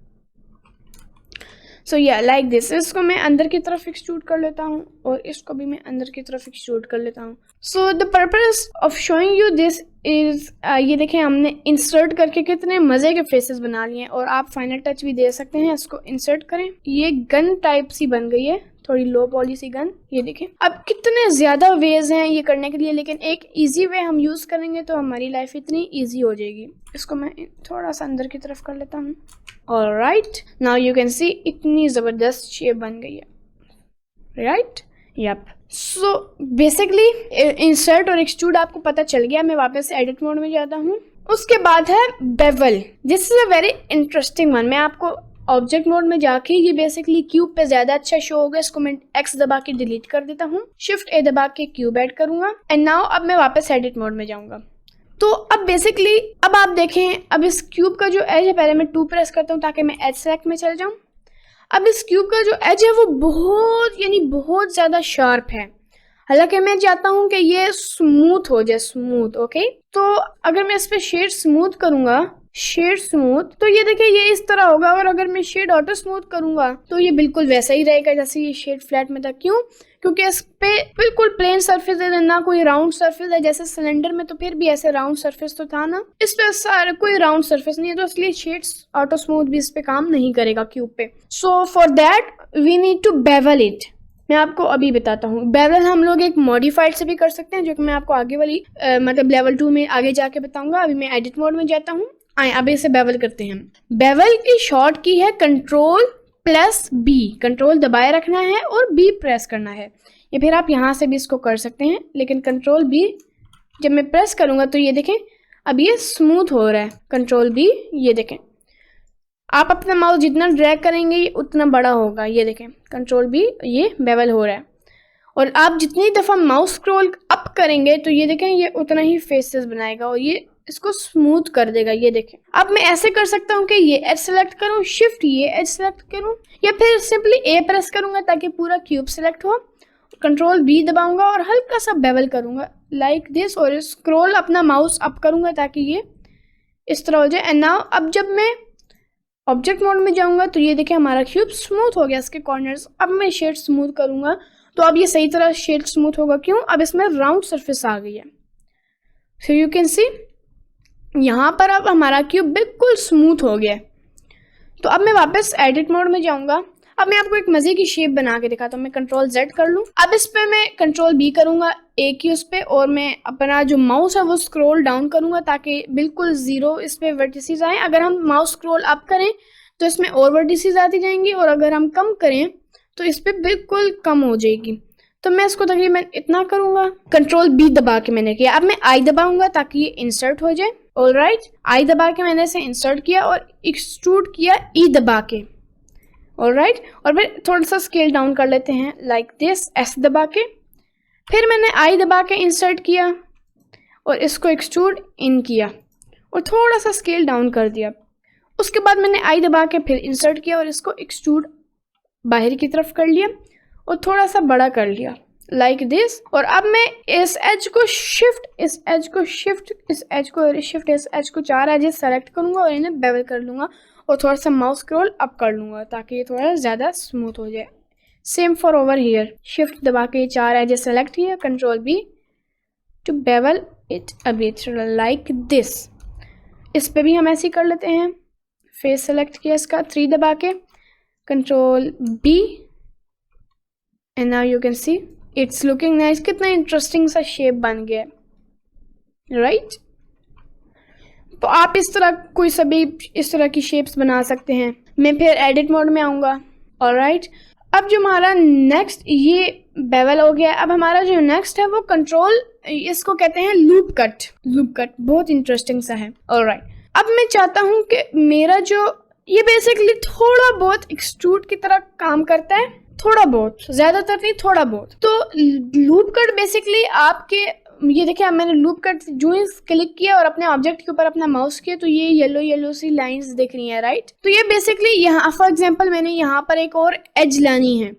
सो या लाइक दिस। इसको मैं अंदर की तरफ एक्सट्रूड कर लेता हूँ और इसको भी मैं अंदर की तरफ एक्सट्रूड कर लेता हूँ। So the purpose of showing you this is, ये देखें हमने इंसर्ट करके कितने मज़े के फेसेस बना लिए हैं और आप फाइनल टच भी दे सकते हैं। इसको इंसर्ट करें, ये गन टाइप सी बन गई है, थोड़ी लो पॉली सी गन। ये देखें अब कितने ज़्यादा वेज हैं ये करने के लिए, लेकिन एक इजी वे हम यूज़ करेंगे तो हमारी लाइफ इतनी इजी हो जाएगी। इसको मैं थोड़ा सा अंदर की तरफ कर लेता हूँ। Alright, now you can see इतनी ज़बरदस्त शेप बन गई है, right. Yep. So basically insert और एक्सट्रूड आपको पता चल गया। मैं वापस एडिट मोड में जाता हूँ। उसके बाद है bevel. This is a very interesting one. मैं आपको ऑब्जेक्ट मोड में जाके, ये बेसिकली क्यूब पे ज्यादा अच्छा शो होगा। इसको मैं एक्स दबा के डिलीट कर देता हूँ, शिफ्ट ए दबा के क्यूब ऐड करूंगा एंड नाउ अब मैं वापस एडिट मोड में जाऊंगा। तो अब बेसिकली अब आप देखें, अब इस क्यूब का जो एज है पहले मैं 2 प्रेस करता हूँ ताकि मैं एज सेलेक्ट में चल जाऊँ। अब इस क्यूब का जो एज है वो बहुत ज़्यादा शार्प है, हालांकि मैं चाहता हूँ कि ये स्मूथ हो जाए, स्मूथ। ओके, तो अगर मैं इस पे शेड स्मूथ करूंगा, शेड स्मूथ, तो ये देखिए ये इस तरह होगा। और अगर मैं शेड ऑटो स्मूथ करूंगा तो ये बिल्कुल वैसा ही रहेगा जैसे ये शेड फ्लैट में था। क्यों? क्योंकि इस पे बिल्कुल प्लेन सरफेस है, ना कोई राउंड सरफेस है। जैसे सिलेंडर में तो फिर भी ऐसे राउंड सरफेस तो था ना, इस पे सारा कोई राउंड सरफेस नहीं है, तो इसलिए शेड्स ऑटो स्मूथ भी इस पे काम नहीं करेगा क्यूब पे। So for that we need to bevel it. मैं आपको अभी बताता हूँ। बेवल हम लोग एक मॉडिफाइड से भी कर सकते हैं, जो कि मैं आपको आगे वाली मतलब लेवल 2 में आगे जाके बताऊंगा। अभी मैं एडिट मोड में जाता हूँ। आए अब इसे बेवल करते हैं। बेवल की शॉर्ट की है Ctrl+B। कंट्रोल दबाए रखना है और B प्रेस करना है, या फिर आप यहाँ से भी इसको कर सकते हैं, लेकिन Ctrl+B जब मैं प्रेस करूंगा तो ये देखें अब ये स्मूथ हो रहा है। Ctrl+B, ये देखें आप अपना माउस जितना ड्रैग करेंगे ये उतना बड़ा होगा। ये देखें Ctrl+B, ये बेवल हो रहा है। और आप जितनी दफ़ा माउस स्क्रॉल अप करेंगे तो ये देखें ये उतना ही फेसेस बनाएगा और ये इसको स्मूथ कर देगा। ये देखें अब मैं ऐसे कर सकता हूँ कि ये एज सेलेक्ट करूँ, शिफ्ट ये एज सेलेक्ट करूँ, या फिर सिंपली A प्रेस करूँगा ताकि पूरा क्यूब सेलेक्ट हो। Ctrl+B दबाऊंगा और हल्का सा बेवल करूँगा लाइक दिस, और स्क्रॉल अपना माउस अप करूँगा ताकि ये इस तरह हो जाए। एंड नाउ अब जब मैं ऑब्जेक्ट मोड में जाऊंगा तो ये देखिए हमारा क्यूब स्मूथ हो गया, इसके कॉर्नर्स। अब मैं शेड स्मूथ करूंगा तो अब ये सही तरह शेड स्मूथ होगा। क्यों? अब इसमें राउंड सरफेस आ गई है। सो यू कैन सी यहाँ पर अब हमारा क्यूब बिल्कुल स्मूथ हो गया। तो अब मैं वापस एडिट मोड में जाऊंगा। अब मैं आपको एक मजे की शेप बना के दिखाता हूँ। मैं Ctrl+Z कर लूँ। अब इस पे मैं Ctrl+B करूंगा एक ही उस पे, और मैं अपना जो माउस है वो स्क्रॉल डाउन करूंगा ताकि बिल्कुल 0 इस पे वर्टिसेस आए। अगर हम माउस स्क्रॉल अप करें तो इसमें और वर्टिसेस आती जाएंगी, और अगर हम कम करें तो इस पे बिल्कुल कम हो जाएगी। तो मैं इसको तकरीबन इतना करूंगा। Ctrl+B दबा के मैंने किया। अब मैं I दबाऊंगा ताकि ये इंसर्ट हो जाए। ऑलराइट, I दबा के मैंने इसे इंसर्ट किया और एक्सट्रूड किया E दबा के। ऑलराइट, और फिर थोड़ा सा स्केल डाउन कर लेते हैं लाइक दिस, S दबा के। फिर मैंने I दबा के इंसर्ट किया और इसको एक्सट्रूड इन किया और थोड़ा सा स्केल डाउन कर दिया। उसके बाद मैंने I दबा के फिर इंसर्ट किया और इसको एक्सट्रूड बाहर की तरफ कर लिया और थोड़ा सा बड़ा कर लिया लाइक दिस। और अब मैं इस एज को शिफ्ट, इस एज को शिफ्ट, इस एज को शिफ्ट, इस एज को 4 एजेस सेलेक्ट करूंगा और इन्हें बेवल कर लूंगा और थोड़ा सा माउस स्क्रॉल अप कर लूंगा ताकि ये थोड़ा ज़्यादा स्मूथ हो जाए। Same for over here, shift दबा के 4 एजेस सेलेक्ट किया, Ctrl+B to bevel it a bit like this. इस पे भी हम ऐसे ही कर लेते हैं। फेस सेलेक्ट किया इसका 3 दबा के, Ctrl+B, and now you can see it's looking nice. कितना इंटरेस्टिंग सा शेप बन गया, राइट? तो आप इस तरह कोई सभी इस तरह की शेप्स बना सकते हैं। मैं फिर एडिट मोड में आऊँगा। ऑलराइट, अब जो हमारा नेक्स्ट, ये बेवल हो गया। अब हमारा जो नेक्स्ट है वो कंट्रोल, इसको कहते हैं लूप कट। लूप कट बहुत इंटरेस्टिंग सा है। ऑलराइट, अब मैं चाहता हूँ कि मेरा जो ये बेसिकली थोड़ा बहुत एक्सट्रूड की तरह काम करता है, थोड़ा बहुत, ज्यादातर नहीं, थोड़ा बहुत। तो लूप कट बेसिकली आपके, ये देखिए अब मैंने लूप कट जो ही क्लिक किया और अपने ऑब्जेक्ट के ऊपर अपना माउस किया तो ये येलो येलो सी लाइंस दिख रही हैं, राइट? तो ये बेसिकली यहाँ फॉर एग्जांपल मैंने यहाँ पर एक और एज लानी है,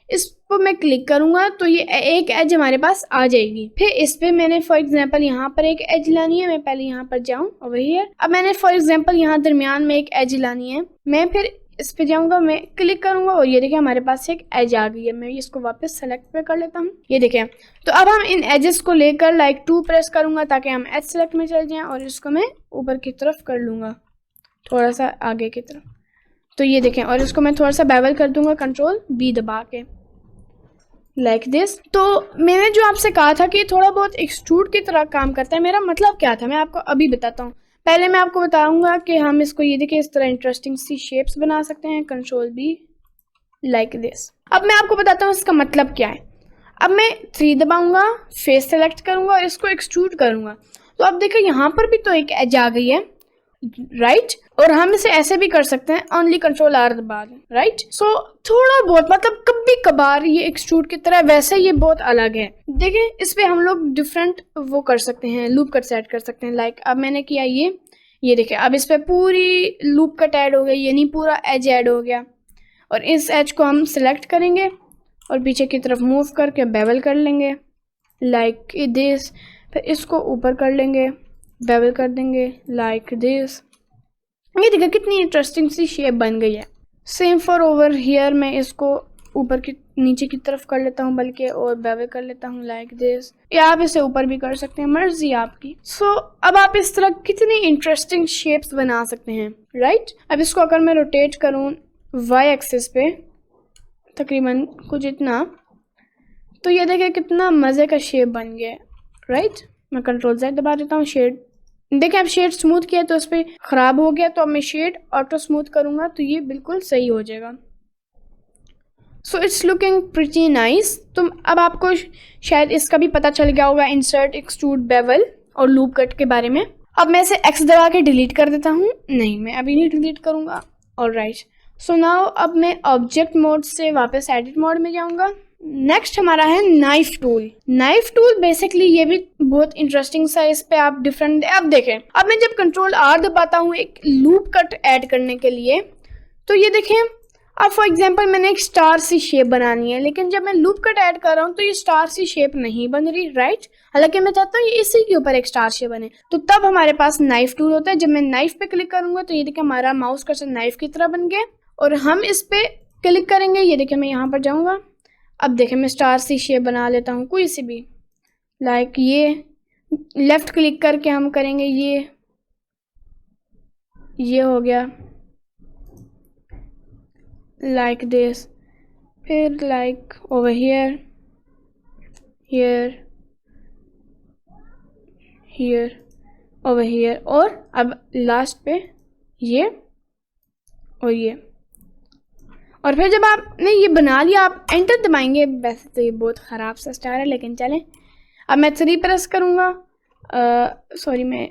इस पर मैं क्लिक करूंगा तो ये एक एज हमारे पास आ जाएगी। फिर इस पे मैंने फॉर एग्जांपल यहाँ पर एक एज लानी है, मैं पहले यहाँ पर जाऊँ ओवर हियर। अब मैंने फॉर एग्जांपल यहाँ दरमियान में एक एज लानी है, मैं फिर इस पे जाऊंगा, मैं क्लिक करूंगा और ये देखिए हमारे पास एक एज आ गई है। मैं इसको वापस सेलेक्ट पे कर लेता हूँ, ये देखें। तो अब हम इन एजेस को लेकर लाइक 2 प्रेस करूंगा ताकि हम एज सेलेक्ट में चल जाएं और इसको मैं ऊपर की तरफ कर लूंगा, थोड़ा सा आगे की तरफ। तो ये देखें, और इसको मैं थोड़ा सा बेवल कर दूंगा Ctrl+B दबा के लाइक दिस। तो मैंने जो आपसे कहा था कि थोड़ा बहुत एक्सट्रूड की तरह काम करता है, मेरा मतलब क्या था मैं आपको अभी बताता हूँ। पहले मैं आपको बताऊंगा कि हम इसको ये देखिए इस तरह इंटरेस्टिंग सी शेप्स बना सकते हैं, Ctrl+B लाइक दिस। अब मैं आपको बताता हूँ इसका मतलब क्या है। अब मैं 3 दबाऊंगा, फेस सेलेक्ट करूंगा और इसको एक्सट्रूड करूंगा। तो अब देखिए यहाँ पर भी तो एक एज आ गई है, राइट? और हम इसे ऐसे भी कर सकते हैं, ओनली Ctrl+R दबा दें, राइट? सो थोड़ा बहुत मतलब कभी कभार ये एक्सट्रूड की तरह, वैसे ये बहुत अलग है। देखिए इस पे हम लोग डिफरेंट वो कर सकते हैं, लूप कट सेट कर सकते हैं। लाइक अब मैंने किया ये देखिए अब इस पे पूरी लूप कट ऐड हो गई, यानी पूरा एज ऐड हो गया। और इस एज को हम सिलेक्ट करेंगे और पीछे की तरफ मूव करके बेवल कर लेंगे लाइक दिस। फिर इसको ऊपर कर लेंगे, बेवल कर देंगे लाइक दिस। ये देखिए कितनी इंटरेस्टिंग सी शेप बन गई है। सेम फॉर ओवर हियर, मैं इसको ऊपर की नीचे की तरफ कर लेता हूँ बल्कि, और बेवल कर लेता हूँ लाइक दिस। या आप इसे ऊपर भी कर सकते हैं, मर्जी आपकी। सो अब आप इस तरह कितनी इंटरेस्टिंग शेप्स बना सकते हैं, राइट। अब इसको अगर मैं रोटेट करूँ वाई एक्सिस पे तकरीबन कुछ इतना, तो ये देखिए कितना मज़े का शेप बन गया, राइट। मैं कंट्रोल Z दबा देता हूँ। शेड देखिए, अब शेड स्मूथ किया तो उस पर ख़राब हो गया, तो अब मैं शेड ऑटो स्मूथ करूँगा तो ये बिल्कुल सही हो जाएगा। So it's looking pretty nice. तो अब आपको शायद इसका भी पता चल गया होगा इंसर्ट, एक्सट्रूड, बेवल और लूप कट के बारे में। अब मैं इसे X दबा के डिलीट कर देता हूँ। नहीं, मैं अभी नहीं डिलीट करूँगा। ऑलराइट, सो नाउ अब मैं ऑब्जेक्ट मोड से वापस एडिट मोड में जाऊँगा। नेक्स्ट हमारा है knife tool. Knife tool basically ये भी बहुत इंटरेस्टिंग सा, इस पे आप डिफरेंट, अब देखें, अब मैं जब कंट्रोल R दबाता हूँ एक लूप कट ऐड करने के लिए, तो ये देखें, अब फॉर एग्जांपल मैंने एक स्टार सी शेप बनानी है, लेकिन जब मैं लूप कट ऐड कर रहा हूँ तो ये स्टार सी शेप नहीं बन रही, राइट। हालांकि मैं चाहता हूँ ये इसी के ऊपर एक स्टार शेप बने, तो तब हमारे पास नाइफ टूल होता है। जब मैं नाइफ पे क्लिक करूंगा तो ये देखिए हमारा माउस कर्सर नाइफ की तरह बन गया, और हम इस पे क्लिक करेंगे, ये देखिए मैं यहाँ पर जाऊँगा। अब देखें मैं स्टार सी शेप बना लेता हूँ कोई सी भी, लाइक ये लेफ्ट क्लिक करके हम करेंगे, ये हो गया लाइक दिस। फिर like over here, here, over here, और अब लास्ट पे ये और ये। और फिर जब आपने ये बना लिया, आप एंटर दबाएंगे। वैसे तो ये बहुत ख़राब सा स्टार है, लेकिन चलें। अब मैं 3 प्रेस करूँगा, सॉरी, मैं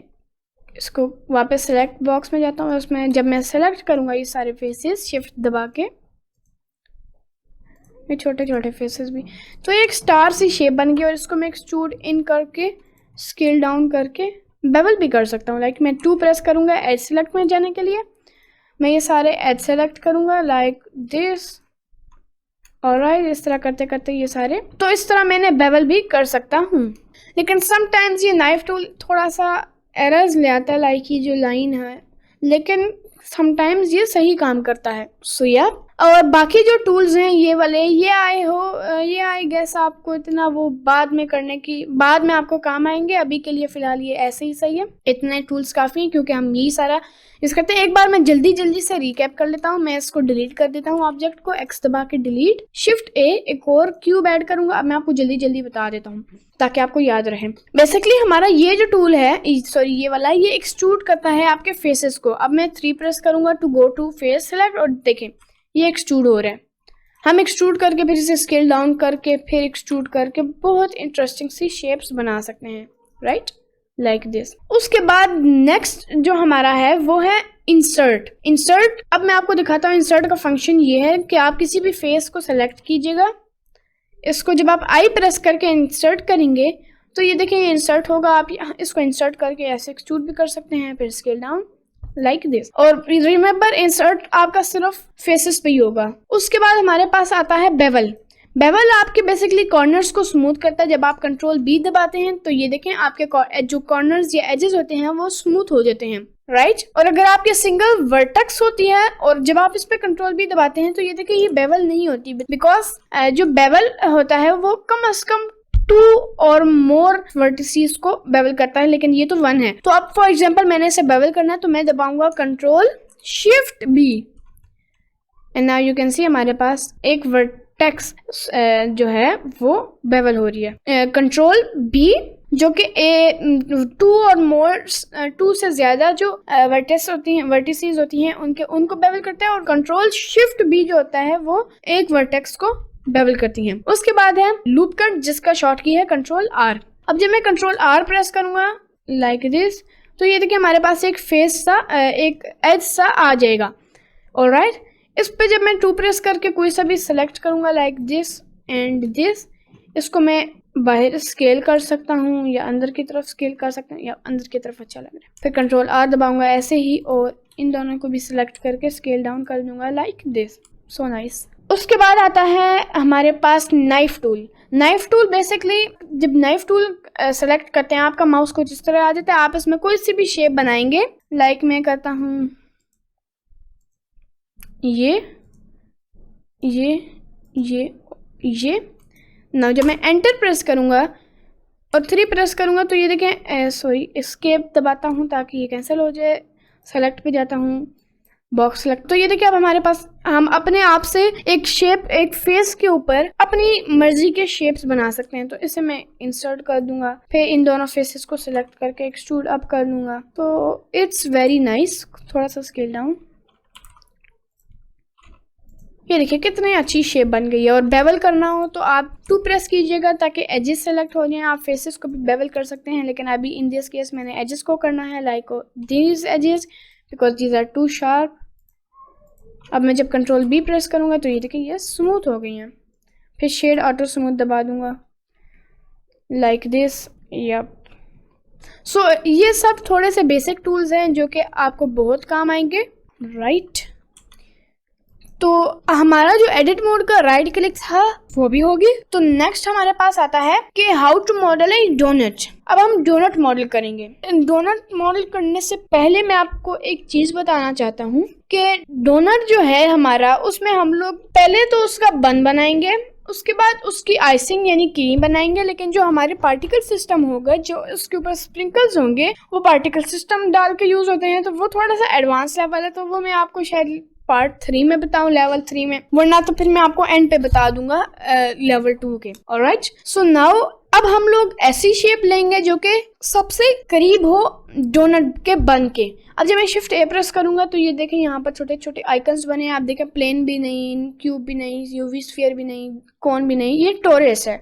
इसको वापस सेलेक्ट बॉक्स में जाता हूँ। उसमें जब मैं सेलेक्ट करूँगा ये सारे फेसेस, शिफ्ट दबा के, ये छोटे छोटे फेसेस भी, तो एक स्टार सी शेप बन गई। और इसको मैं एक्सट्रूड इन करके स्केल डाउन करके बेवल भी कर सकता हूँ। लाइक मैं 2 प्रेस करूँगा एज सेलेक्ट में जाने के लिए, मैं ये सारे एज सेलेक्ट करूँगा लाइक दिस। ऑलराइट, इस तरह करते करते ये सारे, तो इस तरह मैंने बेवल भी कर सकता हूँ। लेकिन समटाइम्स ये नाइफ टूल थोड़ा सा एरर्स ले आता है, लाइक ये जो लाइन है, लेकिन समटाइम्स ये सही काम करता है। सो या और बाकी जो टूल्स हैं ये वाले, ये आई गेस आपको इतना वो बाद में करने की, बाद में आपको काम आएंगे। अभी के लिए फिलहाल ये ऐसे ही सही है, इतने टूल्स काफ़ी हैं क्योंकि हम यही सारा यूज़ करते हैं। एक बार मैं जल्दी से रिकैप कर लेता हूँ। मैं इसको डिलीट कर देता हूँ, ऑब्जेक्ट को X दबा के डिलीट, शिफ्ट A, एक और क्यूब ऐड करूँगा। अब मैं आपको जल्दी बता देता हूँ ताकि आपको याद रहे। बेसिकली हमारा ये जो टूल है, सॉरी ये वाला, ये एक्सट्रूड करता है आपके फेसेस को। अब मैं 3 प्रेस करूँगा to go to face select, और देखें ये एक्सट्रूड हो रहा है। हम एक्सट्रूड करके फिर इसे स्केल डाउन करके फिर एक्सट्रूड करके बहुत इंटरेस्टिंग सी शेप्स बना सकते हैं, राइट, लाइक दिस। उसके बाद नेक्स्ट जो हमारा है वो है इंसर्ट। अब मैं आपको दिखाता हूँ इंसर्ट का फंक्शन ये है कि आप किसी भी फेस को सेलेक्ट कीजिएगा, इसको जब आप आई प्रेस करके इंसर्ट करेंगे तो ये देखिए इंसर्ट होगा। आप इसको इंसर्ट करके ऐसे एक्सट्रूड भी कर सकते हैं, फिर स्केल डाउन लाइक दिस। और रिमेंबर इंसर्ट आपका सिर्फ फेसेस पे ही होगा। उसके बाद हमारे पास आता है बेवल आपके बेसिकली कॉर्नर्स को स्मूथ करता है। जब आप कंट्रोल B दबाते हैं तो ये देखें आपके जो कॉर्नर्स या एजेस होते हैं वो स्मूथ हो जाते हैं, राइट। और अगर आपके सिंगल वर्टेक्स होती है और जब आप इस पे कंट्रोल B दबाते हैं तो ये देखिए ये बेवल नहीं होती, बिकॉज जो बेवल होता है वो कम से कम 2 और मोर वर्टिसेस को बेवल करता है, लेकिन ये तो 1 है। तो अब फॉर एग्जांपल मैंने इसे बेवल करना है तो मैं दबाऊंगा control shift B, and now you can see हमारे पास एक वर्टेक्स जो है वो बेवल हो रही है। कंट्रोल B जो कि 2 और मोर 2 से ज्यादा जो वर्टिसेस होती हैं उनको बेवल करता है, और कंट्रोल शिफ्ट B जो होता है वो एक वर्टेक्स को बेवल करती हैं। उसके बाद है लूप कट, जिसका शॉर्ट की है कंट्रोल R। अब जब मैं कंट्रोल R प्रेस करूंगा लाइक दिस, तो ये देखिए हमारे पास एक फेस सा एक एज सा आ जाएगा, ऑलराइट। इस पे जब मैं 2 प्रेस करके कोई सा भी सिलेक्ट करूंगा लाइक दिस एंड दिस, इसको मैं बाहर स्केल कर सकता हूँ या अंदर की तरफ स्केल कर सकता हूँ, या अंदर की तरफ अच्छा लग रहा है। फिर कंट्रोल R दबाऊंगा ऐसे ही, और इन दोनों को भी सिलेक्ट करके स्केल डाउन कर दूंगा लाइक दिस। So nice. उसके बाद आता है हमारे पास knife tool. Knife tool basically जब नाइफ टूल सेलेक्ट करते हैं आपका माउस कुछ इस तरह आ जाता है, आप इसमें कोई सी भी शेप बनाएंगे। लाइक मैं करता हूँ ये ना, जब मैं एंटर प्रेस करूँगा और 3 प्रेस करूँगा तो ये देखें, सॉरी एस्केप दबाता हूँ ताकि ये कैंसिल हो जाए। सेलेक्ट पे जाता हूँ, बॉक्स सेलेक्ट, तो ये देखिए अब हमारे पास हम अपने आप से एक शेप, एक फेस के ऊपर अपनी मर्जी के शेप्स बना सकते हैं। तो इसे मैं इंसर्ट कर दूंगा, फिर इन दोनों फेसेस को सिलेक्ट करके एक्सट्रूड अप कर लूंगा। तो इट्स वेरी नाइस। थोड़ा सा स्केल डाउन, ये देखिए कितनी अच्छी शेप बन गई है। और बेवल करना हो तो आप 2 प्रेस कीजिएगा ताकि एजेस सेलेक्ट हो जाएं। आप फेसेस को भी बेवल कर सकते हैं, लेकिन अभी इन दिस केस मैंने एजेस को करना है, like these edges because these are too sharp. अब मैं जब कंट्रोल बी प्रेस करूंगा तो ये देखिए ये स्मूथ हो गई हैं। फिर शेड ऑटो स्मूथ दबा दूंगा लाइक दिस। यप, सो ये सब थोड़े से बेसिक टूल्स हैं जो कि आपको बहुत काम आएंगे, राइट। तो हमारा जो एडिट मोड का राइट क्लिक था वो भी होगी। तो नेक्स्ट हमारे पास आता है कि how to model a donut. अब हम डोनट मॉडल करेंगे। डोनट मॉडल करने से पहले मैं आपको एक चीज बताना चाहता हूँ कि डोनट जो है हमारा, उसमें हम लोग पहले तो उसका बन बनाएंगे, उसके बाद उसकी आइसिंग यानी क्रीम बनाएंगे। लेकिन जो हमारे पार्टिकल सिस्टम होगा, जो उसके ऊपर स्प्रिंकल्स होंगे, वो पार्टिकल सिस्टम डाल के यूज होते हैं। तो वो थोड़ा सा एडवांस लेवल है, तो वो मैं आपको शायद पार्ट 3 में बताऊं, लेवल 3 में, वरना तो फिर मैं आपको एंड पे बता दूंगा लेवल 2 के। ऑलराइट, सो नाउ अब हम लोग ऐसी शेप लेंगे जो कि सबसे करीब हो डोनट के बन के। अब जब मैं शिफ्ट ए प्रेस करूंगा तो ये देखें यहाँ पर छोटे छोटे आइकन्स बने हैं। आप देखें प्लेन भी नहीं, क्यूब भी नहीं, यूवी स्फीयर भी नहीं, कौन भी नहीं, ये टोरस है।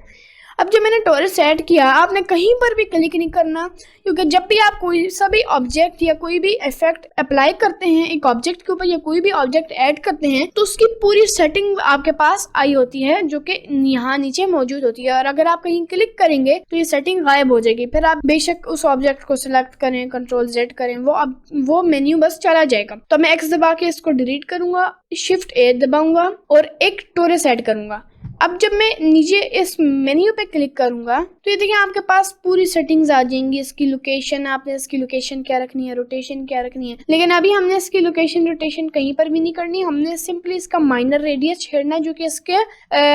अब जब मैंने टोरस ऐड किया, आपने कहीं पर भी क्लिक नहीं करना, क्योंकि जब भी आप कोई सभी ऑब्जेक्ट या कोई भी इफेक्ट अप्लाई करते हैं एक ऑब्जेक्ट के ऊपर या कोई भी ऑब्जेक्ट ऐड करते हैं, तो उसकी पूरी सेटिंग आपके पास आई होती है जो कि यहाँ नीचे मौजूद होती है। और अगर आप कहीं क्लिक करेंगे तो ये सेटिंग गायब हो जाएगी। फिर आप बेशक उस ऑब्जेक्ट को सिलेक्ट करें, कंट्रोल Z करें, वो मेन्यू बस चला जाएगा। तो मैं X दबा के इसको डिलीट करूंगा, शिफ्ट A दबाऊंगा और एक टोरस ऐड करूंगा। अब जब मैं नीचे इस मेन्यू पे क्लिक करूंगा तो ये देखिए आपके पास पूरी सेटिंग्स आ जाएंगी। इसकी लोकेशन, आपने इसकी लोकेशन क्या रखनी है, रोटेशन क्या रखनी है। लेकिन अभी हमने इसकी लोकेशन रोटेशन कहीं पर भी नहीं करनी, हमने सिंपली इसका माइनर रेडियस छेड़ना जो कि इसके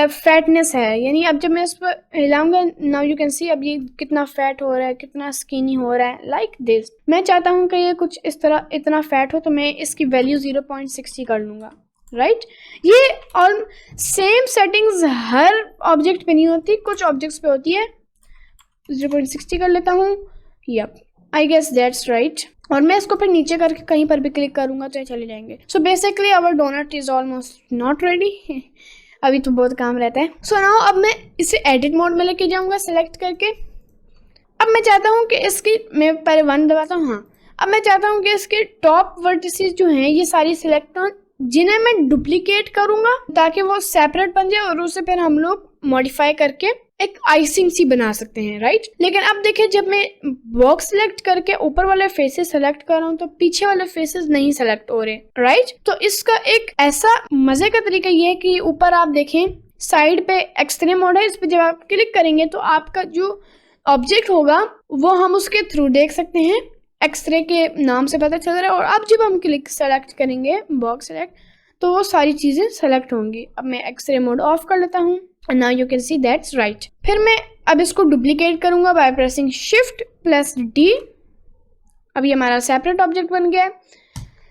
फैटनेस है। यानी अब जब मैं इस पर हिलाऊंगा, नाउ यू कैन सी अब ये कितना फैट हो रहा है, कितना स्किनी हो रहा है, लाइक दिस। मैं चाहता हूँ कि ये कुछ इस तरह इतना फैट हो, तो मैं इसकी वैल्यू 0.60 कर लूंगा, राइट। ये और सेम सेटिंग्स हर ऑब्जेक्ट पे नहीं होती, कुछ ऑब्जेक्ट्स पे होती है। 0.60 कर लेता हूँ, yep, I guess that's right. और मैं इसको फिर नीचे करके कहीं पर भी क्लिक करूंगा तो ये चले जाएंगे। So basically our donut is almost not ready. अभी तो बहुत काम रहता है। सो नाउ अब मैं इसे एडिट मोड में लेके जाऊंगा सिलेक्ट करके। अब मैं चाहता हूँ कि इसकी, मैं पहले 1 दबाता हूँ, हाँ। अब मैं चाहता हूँ कि इसके टॉप वर्टिसेस जो हैं ये सारी सिलेक्ट हो, जिन्हें मैं डुप्लीकेट करूंगा ताकि वो सेपरेट बन जाए और उसे फिर हम लोग मॉडिफाई करके एक आइसिंग सी बना सकते हैं, राइट। लेकिन अब देखिए जब मैं बॉक्स सेलेक्ट करके ऊपर वाले फेसेस सेलेक्ट कर रहा हूँ तो पीछे वाले फेसेस नहीं सेलेक्ट हो रहे, राइट। तो इसका एक ऐसा मजे का तरीका ये है कि ऊपर आप देखें साइड पे एक्सरे मोड है, इस पे जब आप क्लिक करेंगे तो आपका जो ऑब्जेक्ट होगा वो हम उसके थ्रू देख सकते हैं, एक्सरे के नाम से पता चल रहा है। और अब जब हम क्लिक सेलेक्ट करेंगे बॉक्स सेलेक्ट तो वो सारी चीजें सेलेक्ट होंगी। अब मैं एक्सरे मोड ऑफ कर लेता हूँ, now you can see that's right. फिर मैं अब इसको डुप्लीकेट करूंगा by pressing shift plus D। अब ये हमारा सेपरेट ऑब्जेक्ट बन गया है।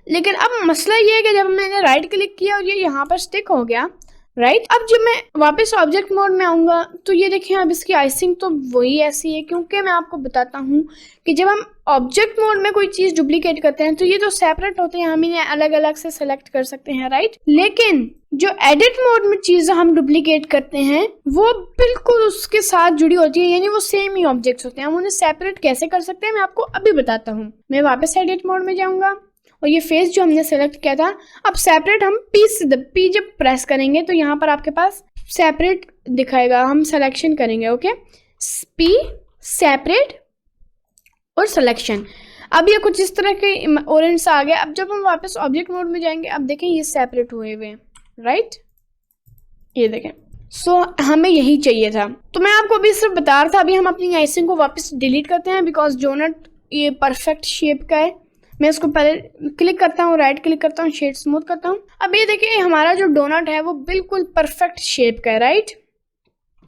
लेकिन अब मसला ये है कि जब मैंने राइट क्लिक किया और ये यहाँ पर स्टिक हो गया, राइट। अब जब मैं वापस ऑब्जेक्ट मोड में आऊंगा तो ये देखिए अब इसकी आइसिंग तो वही ऐसी है, क्योंकि मैं आपको बताता हूँ कि जब हम ऑब्जेक्ट मोड में कोई चीज डुप्लीकेट करते हैं तो ये तो सेपरेट होते हैं, हम इन्हें अलग अलग से सेलेक्ट कर सकते हैं, राइट। लेकिन जो एडिट मोड में चीजें हम डुप्लीकेट करते हैं वो बिल्कुल उसके साथ जुड़ी होती है, यानी वो सेम ही ऑब्जेक्ट्स होते हैं। हम उन्हें सेपरेट कैसे कर सकते हैं मैं आपको अभी बताता हूँ। मैं वापस एडिट मोड में जाऊंगा और ये फेस जो हमने सेलेक्ट किया था, अब सेपरेट हम P जब प्रेस करेंगे तो यहाँ पर आपके पास सेपरेट दिखाएगा। हम सिलेक्शन करेंगे, ओके, P सेपरेट और सिलेक्शन। अब ये कुछ इस तरह के ऑरेंज आ गया। अब जब हम वापस ऑब्जेक्ट मोड में जाएंगे, अब देखें ये सेपरेट हुए हुए हैं, राइट, ये देखें। सो हमें यही चाहिए था। तो मैं आपको अभी सिर्फ बता रहा था। अभी हम अपनी आइसिंग को वापस डिलीट करते हैं बिकॉज डोनट ये परफेक्ट शेप का है। मैं इसको पहले क्लिक करता हूँ, राइट क्लिक करता हूँ, शेड स्मूथ करता हूँ। अब ये देखिए हमारा जो डोनट है वो बिल्कुल परफेक्ट शेप का है, राइट।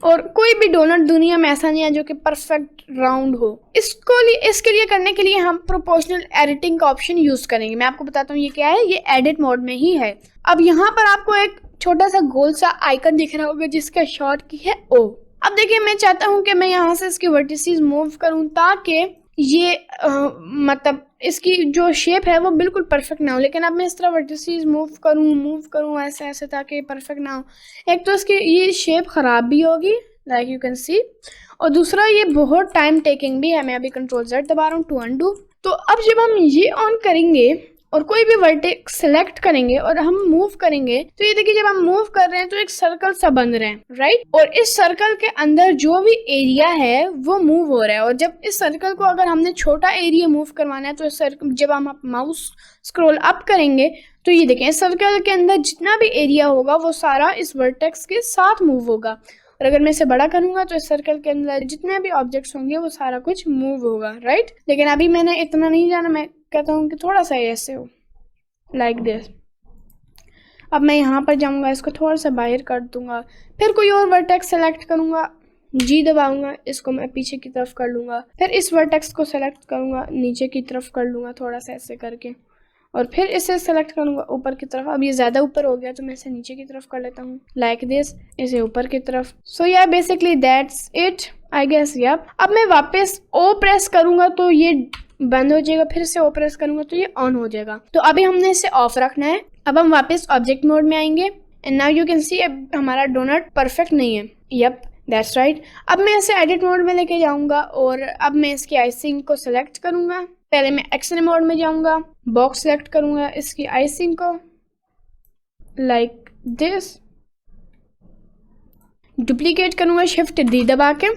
और कोई भी डोनट दुनिया में ऐसा नहीं है जो कि परफेक्ट राउंड हो। इसके लिए करने के लिए हम प्रोपोर्शनल एडिटिंग का ऑप्शन यूज करेंगे। मैं आपको बताता हूँ ये क्या है, ये एडिट मोड में ही है। अब यहाँ पर आपको एक छोटा सा गोल सा आइकन दिख रहा होगा जिसका शॉर्ट की है ओ। अब देखिए मैं चाहता हूँ कि मैं यहाँ से इसकी वर्टिसेस मूव करूँ ताकि ये मतलब इसकी जो शेप है वो बिल्कुल परफेक्ट ना हो। लेकिन अब मैं इस तरह वर्टिसेस मूव करूँ ऐसे ऐसे ताकि परफेक्ट ना हो। एक तो इसकी ये शेप खराब भी होगी लाइक यू कैन सी, और दूसरा ये बहुत टाइम टेकिंग भी है। मैं अभी कंट्रोल Z दबा रहा हूँ टू अनडू। तो अब जब हम ये ऑन करेंगे और कोई भी वर्टेक्स सेलेक्ट करेंगे और हम मूव करेंगे तो ये देखिए जब हम मूव कर रहे हैं तो एक सर्कल सा बन रहा है, राइट। और इस सर्कल के अंदर जो भी एरिया है वो मूव हो रहा है। और जब इस सर्कल को अगर हमने छोटा एरिया मूव करवाना है तो इस सर्कल जब हम माउस स्क्रॉल अप करेंगे तो ये देखें इस सर्कल के अंदर जितना भी एरिया होगा वो सारा इस वर्टेक्स के साथ मूव होगा। और अगर मैं इसे बड़ा करूंगा तो इस सर्कल के अंदर जितने भी ऑब्जेक्ट्स होंगे वो सारा कुछ मूव होगा, राइट। लेकिन अभी मैंने इतना नहीं जाना, मैं कहता हूँ कि थोड़ा सा ऐसे हो लाइक दिस। अब मैं यहाँ पर जाऊँगा, इसको थोड़ा सा बाहर कर दूंगा, फिर कोई और वर्टेक्स सेलेक्ट करूँगा, जी दबाऊंगा, इसको मैं पीछे की तरफ कर लूँगा, फिर इस वर्टेक्स को सेलेक्ट करूँगा, नीचे की तरफ कर लूँगा थोड़ा सा ऐसे करके, और फिर इसे सेलेक्ट करूँगा ऊपर की तरफ। अब ये ज़्यादा ऊपर हो गया तो मैं इसे नीचे की तरफ कर लेता हूँ लाइक दिस, इसे ऊपर की तरफ। सो या basically that's it I guess. Yep. अब मैं वापस ओ प्रेस करूँगा तो ये बंद हो जाएगा, फिर से ओ प्रेस करूंगा तो ये ऑन हो जाएगा। तो अभी हमने इसे ऑफ रखना है। अब हम वापस ऑब्जेक्ट मोड में आएंगे and now you can see अब हमारा डोनट परफेक्ट नहीं है। Yep that's right. अब मैं इसे एडिट मोड में लेके जाऊंगा और अब मैं इसकी आइसिंग को सिलेक्ट करूंगा। पहले मैं एक्सरे मोड में जाऊंगा, बॉक्स सेलेक्ट करूंगा, इसकी आइसिंग को लाइक दिस डुप्लीकेट करूंगा शिफ्ट डी दबा के।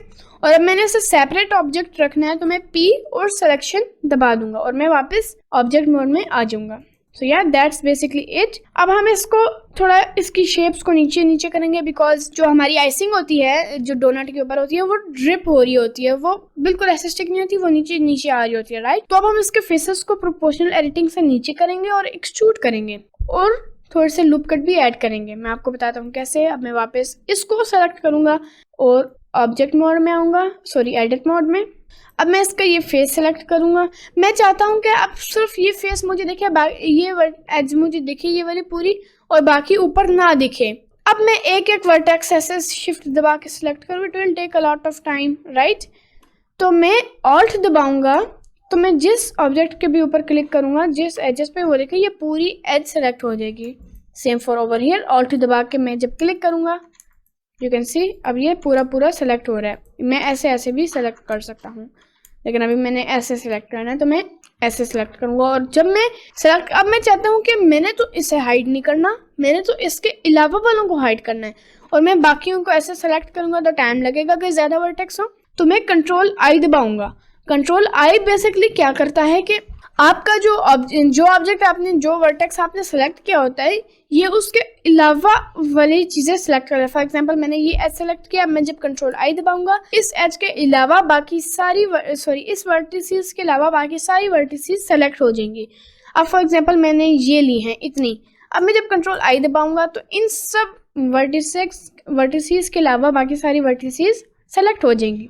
और अब मैंने इसे सेपरेट ऑब्जेक्ट रखना है तो मैं P और सिलेक्शन दबा दूंगा और मैं वापस ऑब्जेक्ट मोड में आ जाऊंगा। सो या दैट्स बेसिकली इट। अब हम इसको थोड़ा इसकी शेप्स को नीचे नीचे करेंगे बिकॉज जो हमारी आइसिंग होती है जो डोनट के ऊपर होती है वो ड्रिप हो रही होती है, वो बिल्कुल ऐसे स्टिक नहीं होती, वो नीचे नीचे आ रही होती है, राइट। तो अब हम इसके फेसेस को प्रोपोर्शनल एडिटिंग से नीचे करेंगे और एक्सट्रूड करेंगे और थोड़े से लूप कट भी ऐड करेंगे। मैं आपको बताता हूँ कैसे। अब मैं वापस इसको सेलेक्ट करूंगा और ऑब्जेक्ट मोड में आऊँगा, सॉरी एडिट मोड में। अब मैं इसका ये फेस सेलेक्ट करूँगा। मैं चाहता हूँ कि अब सिर्फ ये फेस मुझे दिखे, ये एज मुझे दिखे ये वाली पूरी, और बाकी ऊपर ना दिखे। अब मैं एक एक वर्टेक्स ऐसे शिफ्ट दबा के सिलेक्ट करूँ, it will take a lot of time, right. तो मैं ऑल्ट दबाऊँगा तो मैं जिस ऑब्जेक्ट के भी ऊपर क्लिक करूँगा, जिस एजेस पे वो दिखे ये पूरी एज सेलेक्ट हो जाएगी। Same for over here, alt दबा के मैं जब क्लिक करूँगा यू कैन सी अब ये पूरा सेलेक्ट हो रहा है। मैं ऐसे ऐसे भी सेलेक्ट कर सकता हूँ लेकिन अभी मैंने ऐसे सेलेक्ट करना है तो मैं ऐसे सेलेक्ट करूँगा। और जब मैं सेलेक्ट, अब मैं चाहता हूँ कि मैंने तो इसे हाइड नहीं करना, मैंने तो इसके अलावा वालों को हाइड करना है और मैं बाकियों को ऐसे सेलेक्ट करूँगा तो टाइम लगेगा कि ज़्यादा वर्टेक्स हो। तो मैं कंट्रोल आई दबाऊँगा। कंट्रोल आई बेसिकली क्या करता है कि आपका जो ऑब्जेक्ट आपने जो वर्टेक्स आपने सेलेक्ट किया होता है ये उसके अलावा वाली चीज़ें सेलेक्ट कर रहा है। फॉर एग्जांपल मैंने ये एज सेलेक्ट किया, मैं जब कंट्रोल आई दबाऊंगा इस एज के अलावा बाकी सारी इस वर्टिसेस के अलावा बाकी सारी वर्टिसेस सेलेक्ट हो जाएंगी। अब फॉर एग्जांपल मैंने ये ली हैं इतनी, अब मैं जब कंट्रोल आई दबाऊंगा तो इन सब वर्टिसेस के अलावा बाकी सारी वर्टिसेस सेलेक्ट हो जाएंगी।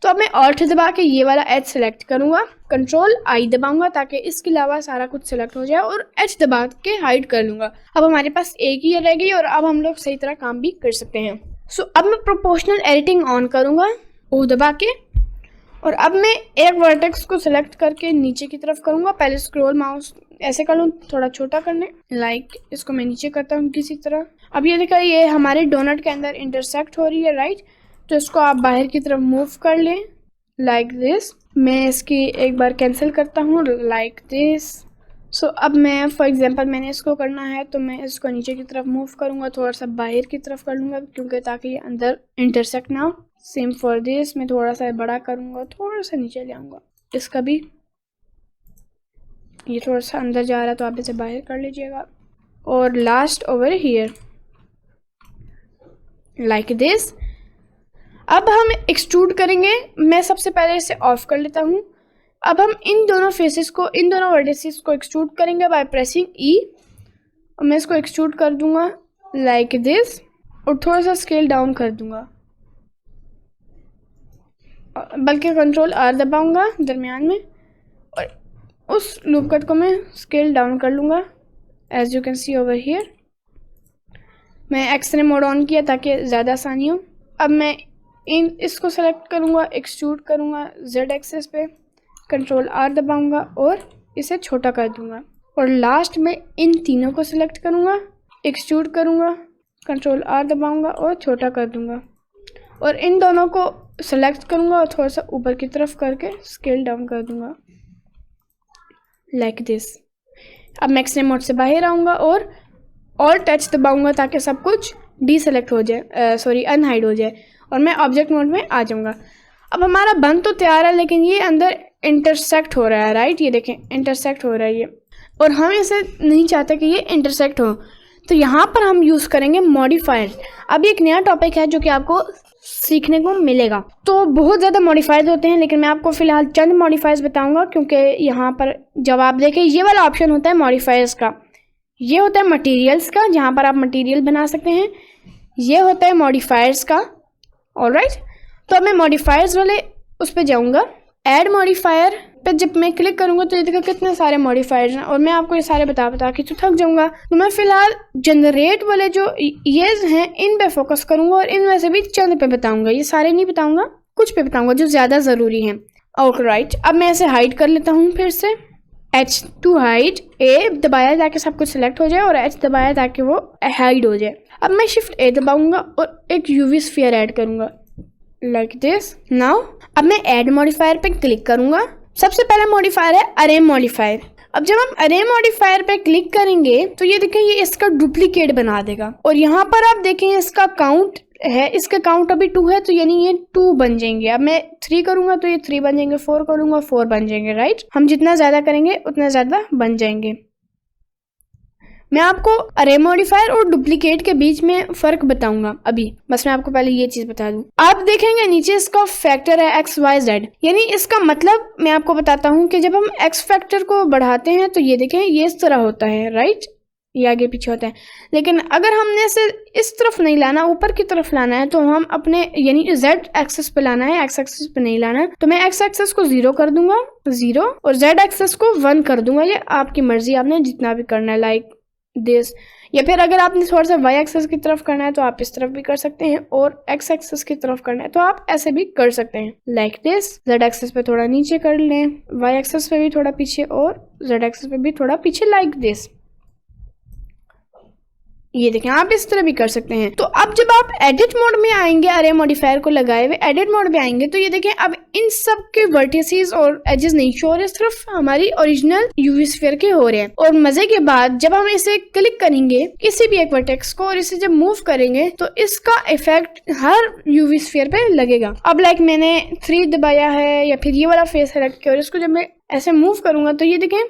तो अब मैं ऑल्ट दबा के ये वाला एज सेलेक्ट करूंगा, कंट्रोल आई दबाऊंगा ताकि इसके अलावा सारा कुछ सेलेक्ट हो जाए और एच दबा के हाइड कर लूंगा। अब हमारे पास एक ही रह गई और अब हम लोग सही तरह काम भी कर सकते हैं। सो अब मैं प्रोपोर्शनल एडिटिंग ऑन करूंगा ओ दबा के और अब मैं एक वर्टेक्स को सिलेक्ट करके नीचे की तरफ करूंगा। पहले स्क्रॉल माउस ऐसे कर लूँ थोड़ा छोटा करने, लाइक इसको मैं नीचे करता हूँ किसी तरह। अब ये देखा ये हमारे डोनट के अंदर इंटरसेक्ट हो रही है, राइट। तो इसको आप बाहर की तरफ मूव कर लें लाइक दिस। मैं इसकी एक बार कैंसिल करता हूँ लाइक दिस। सो अब मैं फॉर एग्जांपल मैंने इसको करना है तो मैं इसको नीचे की तरफ मूव करूँगा, थोड़ा सा बाहर की तरफ कर लूँगा क्योंकि ताकि ये अंदर इंटरसेक्ट ना हो। सेम फॉर दिस, मैं थोड़ा सा बड़ा करूँगा, थोड़ा सा नीचे ले आऊँगा इसका भी। ये थोड़ा सा अंदर जा रहा है तो आप इसे बाहर कर लीजिएगा। और last over here like this. अब हम एक्सट्रूड करेंगे। मैं सबसे पहले इसे ऑफ कर लेता हूँ। अब हम इन दोनों फेसेस को, इन दोनों वर्टिसेस को एक्सट्रूड करेंगे बाय प्रेसिंग ई। और मैं इसको एक्सट्रूड कर दूंगा लाइक दिस और थोड़ा सा स्केल डाउन कर दूंगा, बल्कि कंट्रोल आर दबाऊंगा दरमियान में और उस लूप कट को मैं स्केल डाउन कर लूँगा as you can see over here. मैं एक्सरे मोड ऑन किया ताकि ज़्यादा आसानी हो। अब मैं इसको सेलेक्ट करूँगा, एक्सट्रूड करूँगा जेड एक्सिस पे, कंट्रोल आर दबाऊंगा और इसे छोटा कर दूंगा। और लास्ट में इन तीनों को सिलेक्ट करूँगा, एक्सट्रूड करूँगा, कंट्रोल आर दबाऊंगा और छोटा कर दूंगा। और इन दोनों को सेलेक्ट करूँगा और थोड़ा सा ऊपर की तरफ करके स्केल डाउन कर दूंगा लाइक दिस। अब मैं एक्सरे मोड से बाहर आऊँगा और ऑल टच दबाऊंगा ताकि सब कुछ डीसेलेक्ट हो जाए, अनहाइड हो जाए और मैं ऑब्जेक्ट मोड में आ जाऊँगा। अब हमारा बन तो तैयार है लेकिन ये अंदर इंटरसेक्ट हो रहा है, राइट। ये देखें इंटरसेक्ट हो रहा है ये, और हम इसे नहीं चाहते कि ये इंटरसेक्ट हो। तो यहाँ पर हम यूज़ करेंगे मॉडिफायर। अब एक नया टॉपिक है जो कि आपको सीखने को मिलेगा। तो बहुत ज़्यादा मॉडिफायर्स होते हैं लेकिन मैं आपको फ़िलहाल चंद मॉडिफायर्स बताऊँगा, क्योंकि यहाँ पर जब आप देखें ये वाला ऑप्शन होता है मॉडिफायर्स का, ये होता है मटीरियल्स का जहाँ पर आप मटीरियल बना सकते हैं, ये होता है मॉडिफायर्स का। ऑलराइट, तो अब मैं मॉडिफायर्स वाले उस पर जाऊँगा। ऐड मॉडिफायर पे जब मैं क्लिक करूँगा तो ये देखो कितने सारे मॉडिफायर्स हैं और मैं आपको ये सारे बता के तो थक जाऊँगा। तो मैं फ़िलहाल जनरेट वाले जो ये हैं इन पे फोकस करूँगा और इनमें से भी चंद पे बताऊँगा, ये सारे नहीं बताऊँगा, कुछ पे बताऊँगा जो ज़्यादा ज़रूरी हैं। ओके राइट, अब मैं इसे हाइड कर लेता हूँ फिर से। H टू हाइड, ए दबाया ताकि सब कुछ सिलेक्ट हो जाए और H दबाया ताकि वो हाइड हो जाए। अब मैं शिफ्ट ए दबाऊँगा और एक यूवी स्फीयर ऐड करूँगा लाइक दिस। नाउ अब मैं ऐड मॉडिफायर पे क्लिक करूँगा। सबसे पहला मॉडिफायर है अरे मॉडिफायर। अब जब हम अरे मॉडिफायर पे क्लिक करेंगे तो ये देखें ये इसका डुप्लीकेट बना देगा और यहाँ पर आप देखें इसका काउंट है, इसका काउंट अभी 2 है तो यानी ये 2 बन जाएंगे। अब मैं 3 करूँगा तो ये 3 बन जाएंगे, 4 करूँगा 4 बन जाएंगे, राइट। हम जितना ज़्यादा करेंगे उतना ज़्यादा बन जाएंगे। मैं आपको अरे मॉडिफायर और डुप्लीकेट के बीच में फ़र्क बताऊंगा अभी, बस मैं आपको पहले ये चीज़ बता दूं। आप देखेंगे नीचे इसका फैक्टर है XYZ, यानी इसका मतलब मैं आपको बताता हूं कि जब हम X फैक्टर को बढ़ाते हैं तो ये देखें ये इस तरह होता है, राइट, ये आगे पीछे होता है। लेकिन अगर हमने इसे इस तरफ नहीं लाना, ऊपर की तरफ लाना है, तो हम अपने यानी Z एक्सेस पे लाना है, X एक्सेस पे नहीं लाना। तो मैं X एक्सेस को 0 कर दूंगा 0 और Z एक्सेस को 1 कर दूंगा। ये आपकी मर्जी, आपने जितना भी करना है लाइक दिस, या फिर अगर आपने थोड़ा सा Y एक्सेस की तरफ करना है तो आप इस तरफ भी कर सकते हैं और X एक्सेस की तरफ करना है तो आप ऐसे भी कर सकते हैं लाइक दिस। Z एक्सेस पे थोड़ा नीचे कर लें, Y एक्सेस पे भी थोड़ा पीछे और Z एक्सेस पे भी थोड़ा पीछे लाइक दिस। ये देखें आप इस तरह भी कर सकते हैं। तो अब जब आप एडिट मोड में आएंगे, अरे मॉडिफायर को लगाए हुए एडिट मोड में आएंगे तो ये देखें अब इन सब के वर्टिसेस और एजेस नहीं शो हो रहे, सिर्फ हमारी ओरिजिनल यूवी स्फीयर के हो रहे हैं। और मजे के बाद जब हम इसे क्लिक करेंगे किसी भी एक वर्टेक्स को और इसे जब मूव करेंगे तो इसका इफेक्ट हर यूवी स्फीयर पे लगेगा। अब लाइक मैंने 3 दबाया है या फिर ये वाला फेस सेलेक्ट किया और इसको जब मैं ऐसे मूव करूंगा तो ये देखें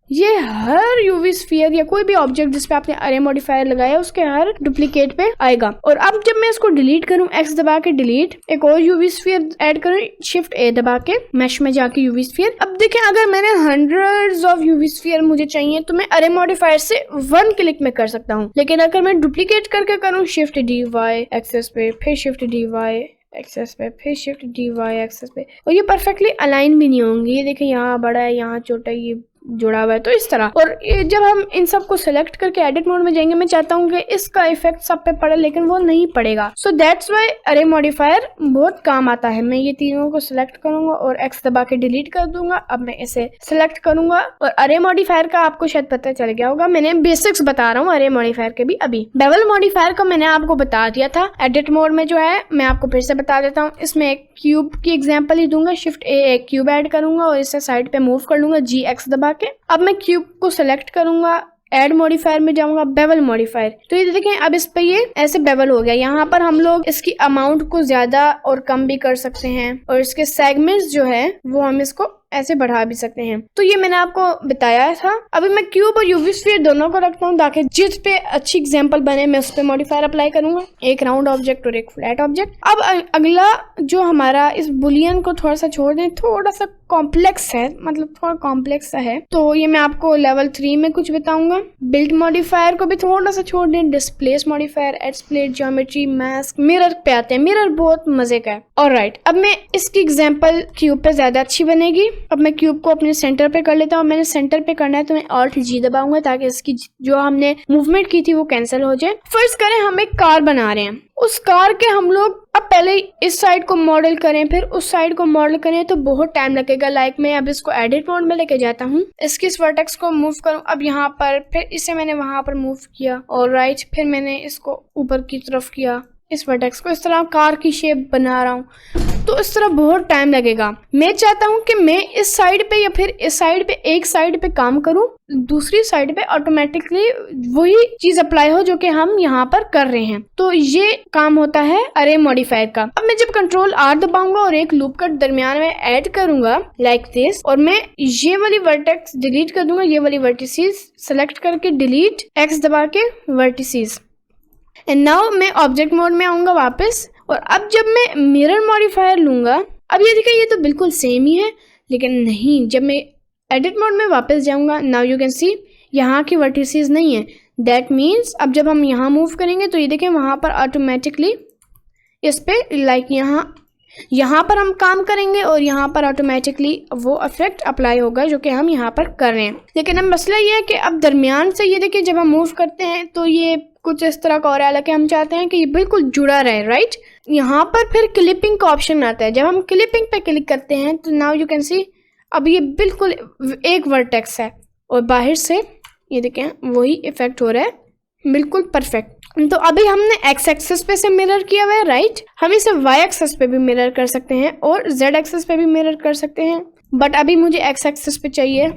ये हर यूवी स्फीयर या कोई भी ऑब्जेक्ट जिस पे आपने अरे मॉडिफायर लगाया उसके हर डुप्लीकेट पे आएगा। और अब जब मैं इसको डिलीट करूं, X दबा के डिलीट, एक और यूवी स्फीयर ऐड करूं, शिफ्ट A दबा के मैश में जाके यूवी स्फीयर। अब देखें अगर मैंने हंड्रेड्स ऑफ यूवी स्फीयर मुझे चाहिए तो मैं अरे मॉडिफायर से 1 क्लिक में कर सकता हूँ। लेकिन अगर मैं डुप्लीकेट करके करूँ शिफ्ट DY एक्सेस पे, फिर शिफ्ट DY एक्सेस पे, फिर शिफ्ट DY एक्सेस पे, और ये परफेक्टली अलाइन भी नहीं होंगे। ये देखें यहाँ बड़ा है, यहाँ छोटा है, ये जुड़ा हुआ है, तो इस तरह। और जब हम इन सब को सिलेक्ट करके एडिट मोड में जाएंगे मैं चाहता हूँ कि इसका इफेक्ट सब पे पड़े लेकिन वो नहीं पड़ेगा। सो दैट्स व्हाई अरे मॉडिफायर बहुत काम आता है। मैं ये तीनों को सिलेक्ट करूंगा और X दबा के डिलीट कर दूंगा। अब मैं इसे सिलेक्ट करूंगा और अरे मॉडिफायर का आपको शायद पता चल गया होगा, मैंने बेसिक्स बता रहा हूँ अरे मॉडिफायर के भी। अभी बेवल मॉडिफायर का मैंने आपको बता दिया था। एडिट मोड में जो है मैं आपको फिर से बता देता हूँ। इसमें एक क्यूब की एग्जाम्पल ही दूंगा, शिफ्ट A एक क्यूब ऐड करूंगा और इसे साइड पे मूव कर लूंगा GX दबा के। अब मैं क्यूब को सेलेक्ट करूंगा, ऐड मॉडिफायर में जाऊंगा, बेवल मॉडिफायर, तो ये देखें अब इस पे ये ऐसे बेवल हो गया। यहाँ पर हम लोग इसकी अमाउंट को ज्यादा और कम भी कर सकते हैं और इसके सेगमेंट्स जो है वो हम इसको ऐसे बढ़ा भी सकते हैं। तो ये मैंने आपको बताया था। अभी मैं क्यूब और यूवी स्फीयर दोनों को रखता हूँ ताकि जिस पे अच्छी एग्जांपल बने मैं उस पे मॉडिफायर अप्लाई करूंगा, एक राउंड ऑब्जेक्ट और एक फ्लैट ऑब्जेक्ट। अब अगला जो हमारा, इस बुलियन को थोड़ा सा छोड़ दें, थोड़ा सा कॉम्प्लेक्स है, मतलब थोड़ा कॉम्प्लेक्स सा है, तो ये मैं आपको लेवल 3 में कुछ बताऊंगा। बिल्ट मॉडिफायर को भी थोड़ा सा छोड़ दें, displace modifier, add split, geometry, mask, mirror पे आते हैं। मिरर बहुत मजे का है। ऑलराइट, अब मैं इसकी एग्जांपल क्यूब पे ज्यादा अच्छी बनेगी। अब मैं क्यूब को अपने सेंटर पे कर लेता हूँ। मैंने सेंटर पे करना है तो मैं Alt G दबाऊंगा ताकि इसकी जो हमने मूवमेंट की थी वो कैंसिल हो जाए। फर्स्ट करें हम एक कार बना रहे हैं, उस कार के हम लोग अब पहले इस साइड को मॉडल करें फिर उस साइड को मॉडल करें तो बहुत टाइम लगेगा। लाइक मैं अब इसको एडिट मोड में लेके जाता हूँ, इसकी इस वर्टेक्स को मूव करूँ अब यहाँ पर, फिर इसे मैंने वहां पर मूव किया, ऑलराइट, फिर मैंने इसको ऊपर की तरफ किया, इस वर्टेक्स को इस तरह कार की शेप बना रहा हूँ, तो इस तरह बहुत टाइम लगेगा। मैं चाहता हूँ कि मैं इस साइड पे या फिर इस साइड पे, एक साइड पे काम करूँ, दूसरी साइड पे ऑटोमेटिकली वही चीज अप्लाई हो जो कि हम यहाँ पर कर रहे हैं। तो ये काम होता है अरे मॉडिफायर का। अब मैं जब कंट्रोल R दबाऊंगा और एक लूप कट दरमियान में ऐड करूंगा लाइक दिस, और मैं ये वाली वर्टेक्स डिलीट कर दूंगा, ये वाली वर्टिसेस सेलेक्ट करके डिलीट, X दबा के वर्टिसेस, एंड नाउ मैं ऑब्जेक्ट मोड में आऊंगा वापस। और अब जब मैं मिरर मॉडिफायर लूंगा, अब ये देखिए ये तो बिल्कुल सेम ही है, लेकिन नहीं, जब मैं एडिट मोड में वापस जाऊंगा, नाउ यू कैन सी यहाँ की वर्टिसेस नहीं है। दैट मीन्स अब जब हम यहाँ मूव करेंगे तो ये देखें वहां पर ऑटोमेटिकली इस पे लाइक यहाँ पर हम काम करेंगे और यहाँ पर ऑटोमेटिकली वो इफेक्ट अप्लाई होगा जो कि हम यहाँ पर कर रहे हैं। लेकिन अब मसला ये है कि अब दरमियान से ये देखिए जब हम मूव करते हैं तो ये कुछ इस तरह का हो रहा है, हालांकि हम चाहते हैं कि ये बिल्कुल जुड़ा रहे, राइट। यहाँ पर फिर क्लिपिंग का ऑप्शन आता है, जब हम क्लिपिंग पे क्लिक करते हैं तो नाउ यू कैन सी अब ये बिल्कुल एक वर्टेक्स है और बाहर से ये देखें वही इफेक्ट हो रहा है, बिल्कुल परफेक्ट। तो अभी हमने एक्स एक्सिस पे से मिरर किया हुआ है, राइट। हम इसे वाई एक्सिस पे भी मिरर कर सकते हैं और जेड एक्सिस पे भी मिरर कर सकते हैं, बट अभी मुझे एक्स एक्सिस पे चाहिए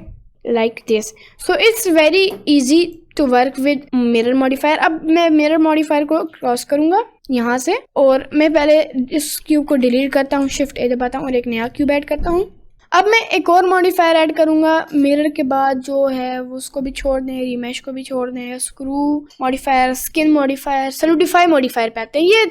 like this. So it's very easy to work with mirror modifier. अब मैं मिरर मॉडिफायर को क्रॉस करूंगा यहाँ से और मैं पहले इस क्यूब को डिलीट करता हूँ, शिफ्ट A दबाता हूँ और एक नया क्यूब ऐड करता हूँ। अब मैं एक और मॉडिफायर ऐड करूंगा मिरर के बाद, जो है वो उसको भी छोड़ दें, रीमेश को भी छोड़ दें, screw modifier, skin modifier, solidify modifier पे आते हैं। ये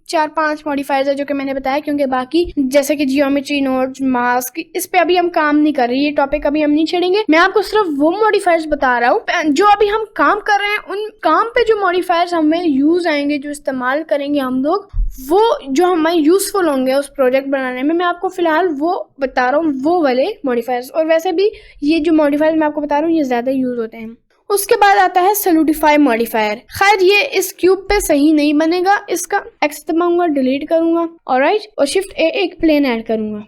4-5 मॉडिफायर्स है जो कि मैंने बताया, क्योंकि बाकी जैसे कि जियोमेट्री, नोड्स, मास्क, इस पे अभी हम काम नहीं कर रहे, ये टॉपिक अभी हम नहीं छेड़ेंगे। मैं आपको सिर्फ वो मॉडिफायर्स बता रहा हूँ जो अभी हम काम कर रहे हैं। उन काम पे जो मॉडिफायर्स हमें यूज आएंगे, जो इस्तेमाल करेंगे हम लोग, वो जो हमें यूजफुल होंगे उस प्रोजेक्ट बनाने में, मैं आपको फिलहाल वो बता रहा हूँ, वो वाले मॉडिफायर्स। और वैसे भी ये जो मॉडिफायर्स मैं आपको बता रहा हूँ ये ज्यादा यूज होते हैं। उसके बाद आता है सॉलिडिफाई मॉडिफायर। खैर ये इस क्यूब पे सही नहीं बनेगा, इसका एक्स दबाऊंगा, डिलीट करूंगा, ऑलराइट, और शिफ्ट A एक प्लेन ऐड करूंगा।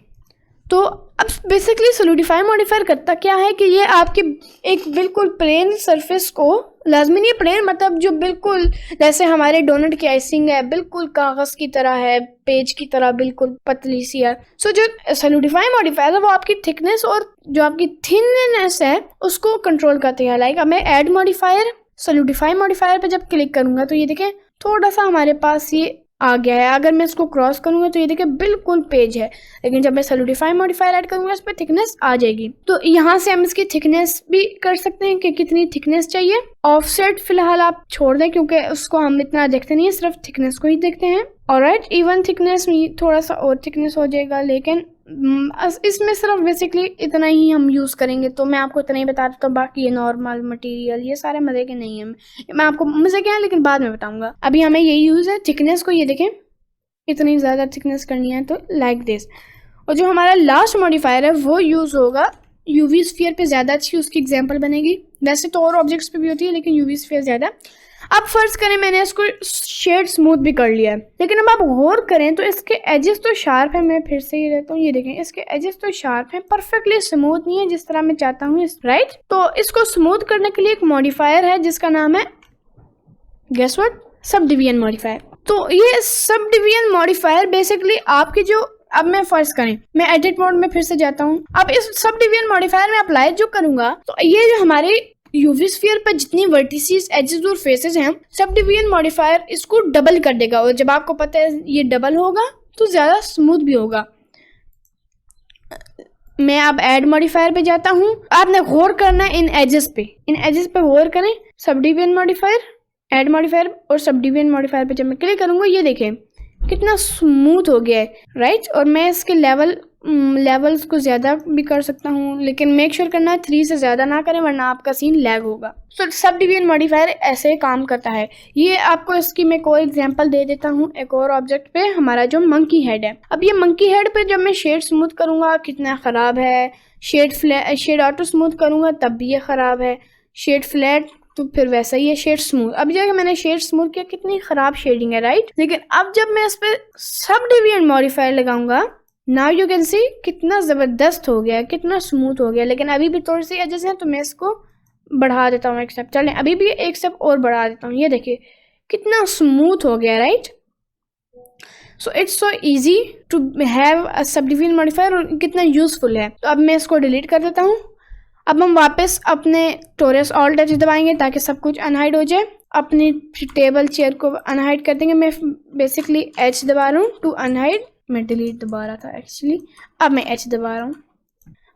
तो अब बेसिकली सॉलिडिफाई मॉडिफायर करता क्या है कि ये आपकी एक बिल्कुल प्लेन सरफेस को, लाजमी नहीं प्लेन मतलब जो बिल्कुल जैसे हमारे डोनट की आइसिंग है, बिल्कुल कागज की तरह है, पेज की तरह बिल्कुल पतली सी है। सो जो सॉलिडिफाई मॉडिफायर है वो आपकी थिकनेस और जो आपकी थिननेस है उसको कंट्रोल करते हैं। लाइक अब मैं ऐड मॉडिफायर, सॉलिडिफाई मॉडिफायर पे जब क्लिक करूंगा तो ये देखें थोड़ा सा हमारे पास ये आ गया है। अगर मैं इसको क्रॉस करूंगा तो ये देखिए बिल्कुल पेज है, लेकिन जब मैं सॉलिडिफाई मॉडिफायर ऐड करूंगा इस पर थिकनेस आ जाएगी। तो यहाँ से हम इसकी थिकनेस भी कर सकते हैं कि कितनी थिकनेस चाहिए। ऑफसेट फिलहाल आप छोड़ दें क्योंकि उसको हम इतना देखते नहीं है, सिर्फ थिकनेस को ही देखते हैं। ऑलराइट, इवन थिकनेस में थोड़ा सा और थिकनेस हो जाएगा, लेकिन इसमें सिर्फ बेसिकली इतना ही हम यूज करेंगे। तो मैं आपको इतना ही बता देता हूँ, बाकी ये नॉर्मल मटेरियल ये सारे मजे के नहीं है, मैं आपको मजे के हैं लेकिन बाद में बताऊंगा। अभी हमें यही यूज है। थिकनेस को ये देखें इतनी ज्यादा थिकनेस करनी है तो लाइक दिस। और जो हमारा लास्ट मॉडिफायर है वो यूज होगा यूवी स्फीयर पे, ज्यादा अच्छी उसकी एग्जांपल बनेगी। वैसे तो और ऑब्जेक्ट्स पे भी होती है लेकिन यूवी स्फीयर ज्यादा। अब फर्ज करें मैंने इसको शेड स्मूथ भी कर लिया है, लेकिन अब आप गौर करें तो इसके एजेस तो शार्प है। मैं फिर से ये रहता हूँ, ये देखें इसके एजेस तो शार्प है, परफेक्टली स्मूथ नहीं है जिस तरह मैं चाहता हूँ, राइट। तो इसको स्मूथ करने के लिए एक मॉडिफायर है जिसका नाम है guess what, subdivision modifier. तो ये सब डिवीजन मॉडिफायर बेसिकली आपकी जो, अब मैं फर्ज करें मैं एडिट मोड में फिर से जाता हूँ। अब इस सब डिवीजन मॉडिफायर में अप्लाई जो करूंगा तो ये जो हमारे यूवी स्फीयर पर जितनी वर्टिसेस, एजेस और फेसेस हैं, सब डिवीजन मॉडिफायर इसको डबल कर देगा। और जब आपको पता है ये डबल होगा तो ज्यादा स्मूथ भी होगा। मैं अब ऐड मॉडिफायर पे जाता हूँ। आपने गौर करना है इन एजेस पे गौर करें। Sub division modifier, add modifier और सब डिवीजन मॉडिफायर पे जब मैं क्लिक करूंगा ये देखें कितना स्मूथ हो गया है, राइट। और मैं इसके लेवल्स को ज़्यादा भी कर सकता हूँ, लेकिन मेक श्योर करना है 3 से ज़्यादा ना करें वरना आपका सीन लैग होगा। तो सब डिवीजन मॉडिफायर ऐसे काम करता है। ये आपको इसकी मैं कोई एग्जांपल दे देता हूँ एक और ऑब्जेक्ट पे, हमारा जो मंकी हेड है। अब ये मंकी हेड पे जब मैं शेड स्मूथ करूँगा कितना ख़राब है, शेड ऑटो स्मूथ करूँगा तब भी ये ख़राब है, शेड फ्लैट तो फिर वैसा ही है, शेड स्मूथ। अब जगह मैंने शेड स्मूथ किया कितनी खराब शेडिंग है, राइट। लेकिन अब जब मैं इस पे सब डिवीजन मॉडिफायर लगाऊंगा, नाउ यू कैन सी कितना ज़बरदस्त हो गया, कितना स्मूथ हो गया। लेकिन अभी भी थोड़ी सी एजेस हैं तो मैं इसको बढ़ा देता हूँ एक स्टेप। चलें अभी भी एक स्टेप और बढ़ा देता हूँ, ये देखिए कितना स्मूथ हो गया, right. So it's so easy to have a subdivision modifier और कितना यूजफुल है। तो अब मैं इसको डिलीट कर देता हूँ। अब हम वापस अपने टोरस ऑल्ट एच दबाएंगे ताकि सब कुछ अनहाइड हो जाए। अपनी टेबल चेयर को अनहाइड कर देंगे। मैं बेसिकली एच दबा रहा हूँ टू अनहाइड, मैं डिलीट दबा रहा था एक्चुअली, अब मैं एच दबा रहा हूँ,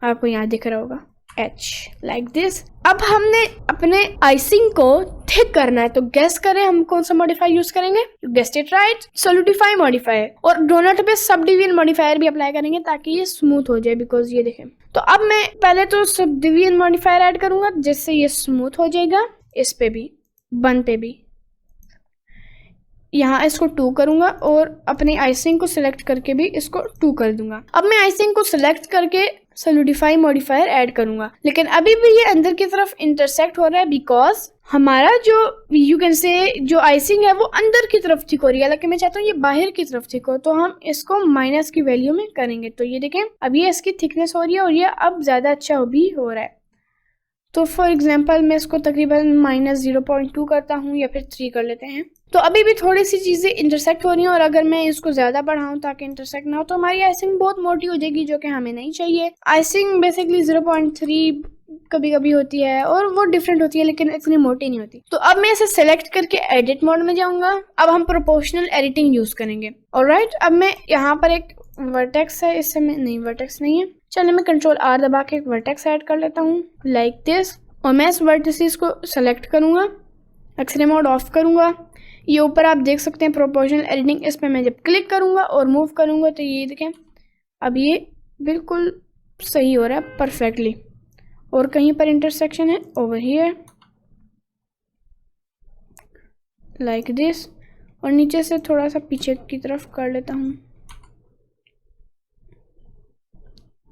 आपको यहाँ दिख रहा होगा एच, लाइक दिस। अब हमने अपने आइसिंग को थिक करना है, तो गेस करें हम कौन सा मॉडिफायर यूज करेंगे। You guessed it right, solidify modifier. और डोनट पे सब डिवीजन मॉडिफायर भी अप्लाई करेंगे ताकि ये स्मूथ हो जाए, बिकॉज ये देखें। तो अब मैं पहले तो सब डिवीजन मॉडिफायर ऐड करूंगा जिससे ये स्मूथ हो जाएगा। इस पे भी, वन पे भी, यहाँ इसको 2 करूंगा और अपनी आइसिंग को सिलेक्ट करके भी इसको 2 कर दूंगा। अब मैं आइसिंग को सिलेक्ट करके सॉलिडिफाई मॉडिफायर ऐड करूंगा, लेकिन अभी भी ये अंदर की तरफ इंटरसेक्ट हो रहा है बिकॉज हमारा जो यू कैन से जो आइसिंग है वो अंदर की तरफ थिक हो रही है, लेकिन मैं चाहता हूँ ये बाहर की तरफ थिक हो। तो हम इसको माइनस की वैल्यू में करेंगे। तो ये देखें अब ये इसकी थिकनेस हो रही है और ये अब ज़्यादा अच्छा भी हो रहा है। तो फॉर एग्जांपल मैं इसको तकरीबन -0.2 करता हूँ या फिर 3 कर लेते हैं। तो अभी भी थोड़ी सी चीज़ें इंटरसेक्ट हो रही हैं और अगर मैं इसको ज़्यादा बढ़ाऊँ ताकि इंटरसेक्ट ना हो तो हमारी आइसिंग बहुत मोटी हो जाएगी, जो कि हमें नहीं चाहिए। आइसिंग बेसिकली 0.3 कभी कभी होती है और वो डिफरेंट होती है, लेकिन इतनी मोटी नहीं होती। तो अब मैं इसे सेलेक्ट करके एडिट मोड में जाऊँगा। अब हम प्रोपोर्शनल एडिटिंग यूज़ करेंगे। ऑलराइट, अब मैं यहाँ पर एक वर्टेक्स है, इससे मैं नहीं, वर्टेक्स नहीं है, चलिए मैं कंट्रोल R दबा के एक वर्टेक्स ऐड कर लेता हूँ लाइक दिस। और मैं इस वर्टिसेस को सेलेक्ट करूँगा, एक्सरे मोड ऑफ करूँगा। ये ऊपर आप देख सकते हैं प्रोपोर्शनल एडिटिंग, इस पर मैं जब क्लिक करूँगा और मूव करूँगा तो ये देखें अब ये बिल्कुल सही हो रहा है परफेक्टली। और कहीं पर इंटरसेक्शन है ओवर हियर लाइक दिस, और नीचे से थोड़ा सा पीछे की तरफ कर लेता हूँ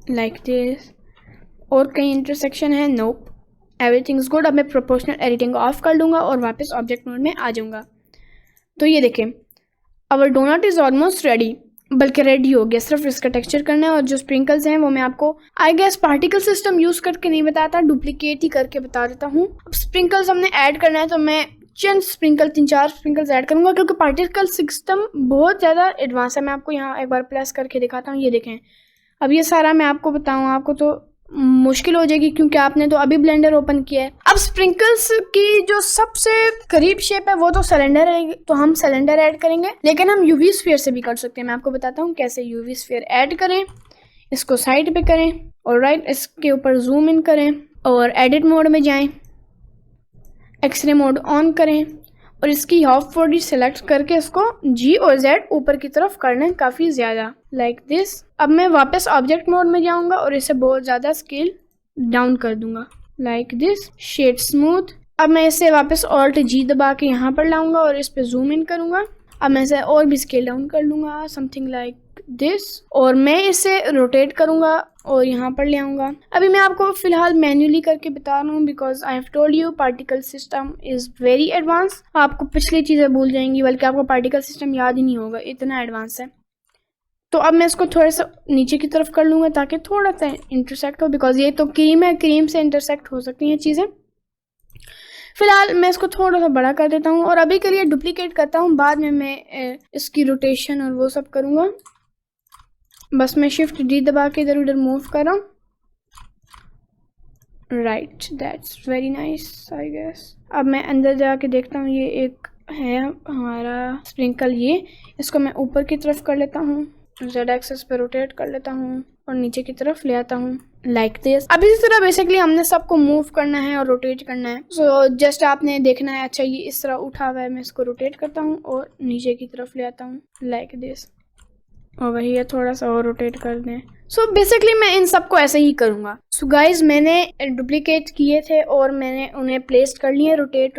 लाइक दिस। और कहीं इंटरसेक्शन है, नोप, एवरीथिंग इज गुड। अब मैं प्रोपोर्शनल एडिटिंग ऑफ कर लूँगा और वापस ऑब्जेक्ट मोड में आ जाऊँगा। तो ये देखें अवर डोनट इज़ ऑलमोस्ट रेडी, बल्कि रेडी हो गया, सिर्फ इसका टेक्सचर करना है। और जो स्प्रिंकल्स हैं वो मैं आपको I guess particle system use करके नहीं बताता, डुप्लीकेट ही करके बता देता हूँ। अब स्प्रिंकल्स हमने ऐड करना है तो मैं चंद स्प्रिंकल 3-4 स्प्रिंकल्स ऐड करूँगा क्योंकि पार्टिकल सिस्टम बहुत ज़्यादा एडवांस है। मैं आपको यहाँ एक बार प्रेस करके दिखाता हूँ, ये देखें। अब ये सारा मैं आपको बताऊँ आपको तो मुश्किल हो जाएगी क्योंकि आपने तो अभी ब्लेंडर ओपन किया है। अब स्प्रिंकल्स की जो सबसे करीब शेप है वो तो सिलेंडर है, तो हम सिलेंडर ऐड करेंगे, लेकिन हम यूवी स्फीयर से भी कर सकते हैं। मैं आपको बताता हूँ कैसे यूवी स्फीयर ऐड करें। इसको साइड पे करें और राइट इसके ऊपर जूम इन करें और एडिट मोड में जाएं, एक्सरे मोड ऑन करें और इसकी हाफ बॉडी सेलेक्ट करके इसको G और Z ऊपर की तरफ करना है काफ़ी ज़्यादा लाइक दिस। अब मैं वापस ऑब्जेक्ट मोड में जाऊंगा और इसे बहुत ज़्यादा स्केल डाउन कर दूंगा लाइक दिस, शेड स्मूथ। अब मैं इसे वापस ऑल्ट G दबा के यहाँ पर लाऊंगा और इस पे जूम इन करूँगा। अब मैं इसे और भी स्केल डाउन कर लूँगा समथिंग लाइक दिस और मैं इसे रोटेट करूँगा और यहाँ पर ले आऊँगा। अभी मैं आपको फ़िलहाल मैन्युअली करके बता रहा हूँ because I have told you particle system is very advance. आपको पिछली चीज़ें भूल जाएंगी, बल्कि आपको पार्टिकल सिस्टम याद ही नहीं होगा, इतना एडवांस है। तो अब मैं इसको थोड़ा सा नीचे की तरफ कर लूँगा ताकि थोड़ा सा इंटरसेक्ट हो, बिकॉज ये तो क्रीम है, क्रीम से इंटरसेक्ट हो सकती हैं चीज़ें। फिलहाल मैं इसको थोड़ा सा बड़ा कर देता हूँ और अभी के लिए डुप्लीकेट करता हूँ, बाद में मैं इसकी रोटेशन और वो सब करूँगा। बस मैं शिफ्ट D दबा के इधर उधर मूव कर रहा हूँ। Right, that's very nice I guess. अब मैं अंदर जाके देखता हूँ, ये एक है हमारा स्प्रिंकल, ये इसको मैं ऊपर की तरफ कर लेता हूँ Z एक्सेस पे रोटेट कर लेता हूँ और नीचे की तरफ ले आता हूँ लाइक दिस। अब इसी तरह बेसिकली हमने सबको मूव करना है और रोटेट करना है। सो जस्ट आपने देखना है, अच्छा ये इस तरह उठा हुआ है, मैं इसको रोटेट करता हूँ और नीचे की तरफ ले आता हूँ लाइक दिस, और वही है थोड़ा सा और रोटेट कर दें। सो बेसिकली मैं इन सबको ऐसे ही करूँगा। सो गाइज मैंने डुप्लीकेट किए थे और मैंने उन्हें प्लेस कर लिए, रोटेट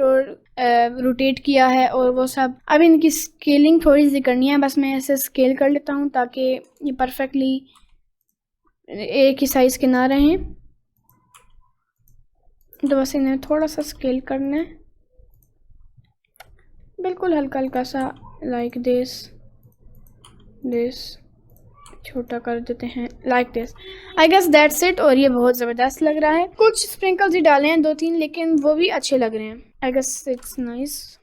किया है और वो सब। अब इनकी स्केलिंग थोड़ी सी करनी है, बस मैं ऐसे स्केल कर लेता हूँ ताकि ये परफेक्टली एक ही साइज के ना रहें। तो बस इन्हें थोड़ा सा स्केल करना है, बिल्कुल हल्का हल्का सा, लाइक दिस छोटा कर देते हैं like this. I guess that's it. और ये बहुत ज़बरदस्त लग रहा है। कुछ स्प्रिंकल्स ही डाले हैं 2-3, लेकिन वो भी अच्छे लग रहे हैं। I guess it's nice.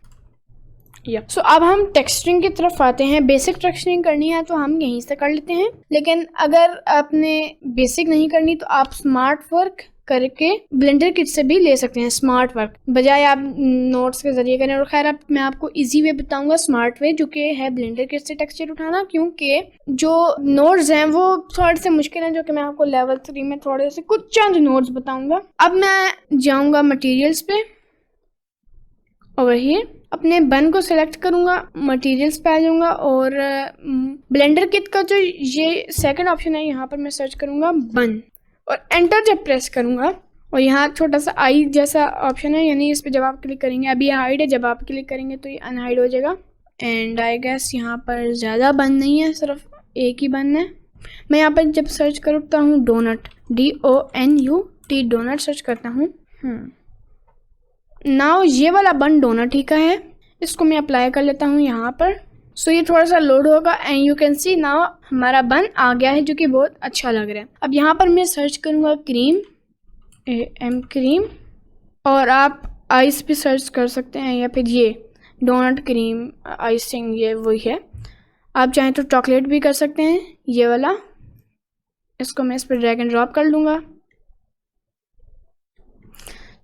So अब हम टेक्सचरिंग की तरफ आते हैं। बेसिक टेक्सचरिंग करनी है तो हम यहीं से कर लेते हैं, लेकिन अगर आपने बेसिक नहीं करनी तो आप स्मार्ट वर्क करके ब्लेंडर किट से भी ले सकते हैं। स्मार्ट वर्क बजाय आप नोट्स के जरिए करें। और खैर अब मैं आपको इजी वे बताऊंगा, स्मार्ट वे, जो कि है ब्लेंडर किट से टेक्सचर उठाना, क्योंकि जो नोट्स हैं वो थोड़े से मुश्किल हैं, जो कि मैं आपको लेवल 3 में थोड़े से कुछ चंद नोट्स बताऊंगा। अब मैं जाऊंगा मटेरियल्स पे, और ये अपने बन को सिलेक्ट करूंगा, मटेरियल्स पे आ जाऊंगा और ब्लेंडर किट का जो ये सेकंड ऑप्शन है यहाँ पर मैं सर्च करूंगा बन, और एंटर जब प्रेस करूंगा और यहाँ छोटा सा आई जैसा ऑप्शन है, यानी इस पे जब आप क्लिक करेंगे, अभी ये हाइड है, जब आप क्लिक करेंगे तो ये अनहाइड हो जाएगा। एंड आई गेस यहाँ पर ज़्यादा बन नहीं है, सिर्फ एक ही बन है। मैं यहाँ पर जब सर्च करता हूँ डोनट, DONUT डोनट सर्च करता हूँ। नाउ ये वाला बन डोनट ही का है, इसको मैं अप्लाई कर लेता हूँ यहाँ पर। सो ये थोड़ा सा लोड होगा and you can C now हमारा बन आ गया है, जो कि बहुत अच्छा लग रहा है। अब यहाँ पर मैं सर्च करूँगा क्रीम, क्रीम, और आप आइस भी सर्च कर सकते हैं, या फिर ये डोनट क्रीम आइसिंग, ये वही है। आप चाहें तो चॉकलेट भी कर सकते हैं, ये वाला। इसको मैं इस पर ड्रैग एंड ड्रॉप कर लूँगा,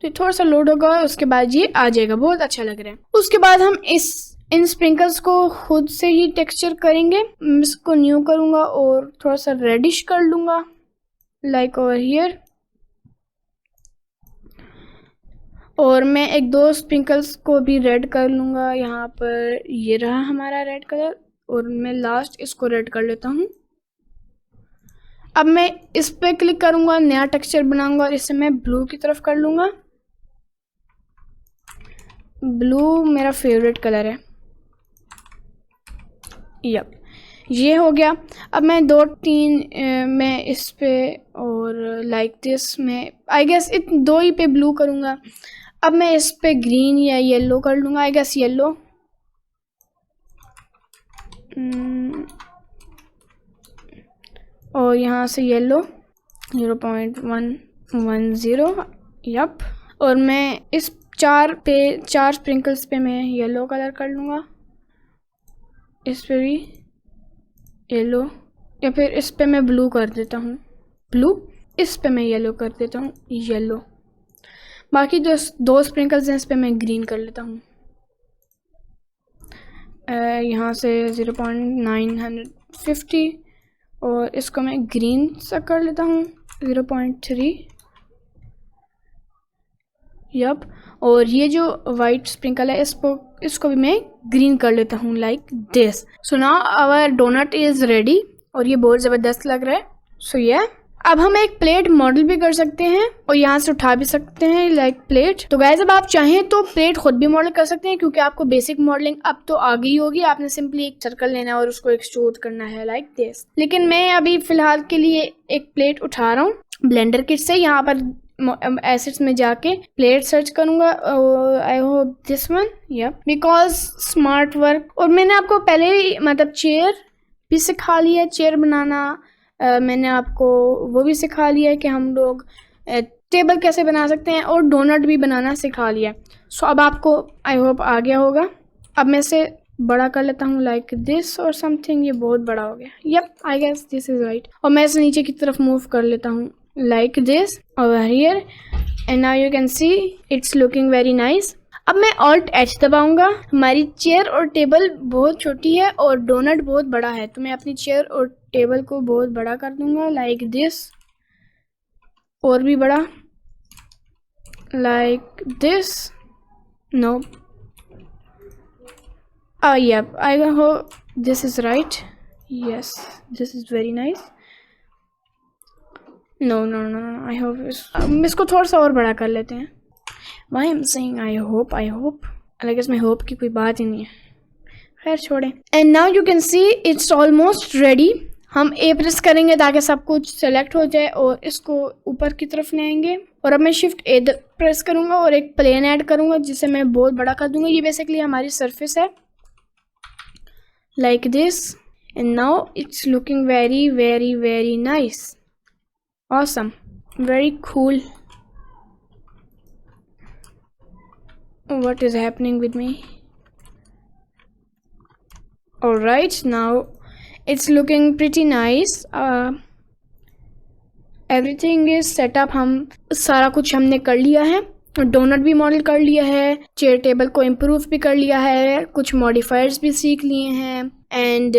तो थोड़ा सा लोड होगा, उसके बाद ये आ जाएगा, बहुत अच्छा लग रहा है। उसके बाद हम इन स्प्रिंकल्स को खुद से ही टेक्सचर करेंगे। मैं इसको न्यू करूँगा और थोड़ा सा रेडिश कर लूँगा, लाइक ओवर हियर। और मैं 1-2 स्प्रिंकल्स को भी रेड कर लूँगा। यहाँ पर ये रहा हमारा रेड कलर, और मैं लास्ट इसको रेड कर लेता हूँ। अब मैं इस पे क्लिक करूँगा, नया टेक्सचर बनाऊँगा और इसे मैं ब्लू की तरफ कर लूँगा। ब्लू मेरा फेवरेट कलर है। यप, ये हो गया। अब मैं 2-3 मैं इस पे और लाइक दिस में आई गेस 2 ही पे ब्लू करूँगा। अब मैं इस पे ग्रीन या येलो कर लूँगा, आई गेस येलो। और यहाँ से येलो 0.110। यप, और मैं इस 4 स्प्रिंकल्स पे मैं येलो कलर कर लूँगा, इस पे भी येलो, या फिर इस पे मैं ब्लू कर देता हूँ, ब्लू। इस पे मैं येलो कर देता हूँ, येलो। बाकी जो 2 स्प्रिंकल्स हैं इस पे मैं ग्रीन कर लेता हूँ। यहाँ से 0.950 और इसको मैं ग्रीन सा कर लेता हूँ, 0.3। यप, और ये जो वाइट स्प्रिंकल है इसको भी मैं ग्रीन कर लेता हूँ, like this. So now our donut is ready, और ये बहुत ज़बरदस्त लग रहा है। सो ये अब हम एक प्लेट मॉडल भी कर सकते हैं और यहाँ से उठा भी सकते हैं, लाइक प्लेट। तो गाइस अब आप चाहें तो प्लेट खुद भी मॉडल कर सकते हैं, क्योंकि आपको बेसिक मॉडलिंग अब तो आ गई होगी। आपने सिंपली एक सर्कल लेना है और उसको एक्सट्रूड करना है, लाइक दिस। लेकिन मैं अभी फिलहाल के लिए एक प्लेट उठा रहा हूँ ब्लेंडर किट से। यहाँ पर एसेट्स में जाके प्लेट सर्च करूंगा, I hope this one. Yep, because smart work. और मैंने आपको पहले ही मतलब चेयर भी सिखा लिया है, चेयर बनाना। मैंने आपको वो भी सिखा लिया है कि हम लोग टेबल कैसे बना सकते हैं, और डोनट भी बनाना सिखा लिया। सो अब आपको आई होप आ गया होगा। अब मैं इसे बड़ा कर लेता हूँ, लाइक दिस और समथिंग। ये बहुत बड़ा हो गया। Yep, I guess this is right. और मैं इसे नीचे की तरफ मूव कर लेता हूँ, like this over here, and now you can see it's looking very nice. अब मैं Alt H दबाऊंगा। हमारी चेयर और टेबल बहुत छोटी है और डोनट बहुत बड़ा है, तो मैं अपनी चेयर और टेबल को बहुत बड़ा कर दूंगा, लाइक दिस, और भी बड़ा, like this. No, yep, I hope this is right. Yes, this is very nice. No, I hope इसको थोड़ा सा और बड़ा कर लेते हैं। Why I'm saying I hope, अलग इसमें hope की कोई बात ही नहीं है, खैर छोड़ें। And now you can see it's almost ready। हम A प्रेस करेंगे ताकि सब कुछ सेलेक्ट हो जाए और इसको ऊपर की तरफ ले आएंगे, और अब मैं शिफ्ट A प्रेस करूँगा और एक प्लेन ऐड करूँगा जिसे मैं बहुत बड़ा कर दूँगा। ये बेसिकली हमारी सरफेस है, like this, and now it's looking very nice, awesome, very cool. What is happening with me? All right, now it's looking pretty nice. Everything is set up। हम सारा कुछ हमने कर लिया है, डोनट भी मॉडल कर लिया है, चेयर टेबल को इम्प्रूव भी कर लिया है, कुछ मॉडिफायर्स भी सीख लिए हैं, एंड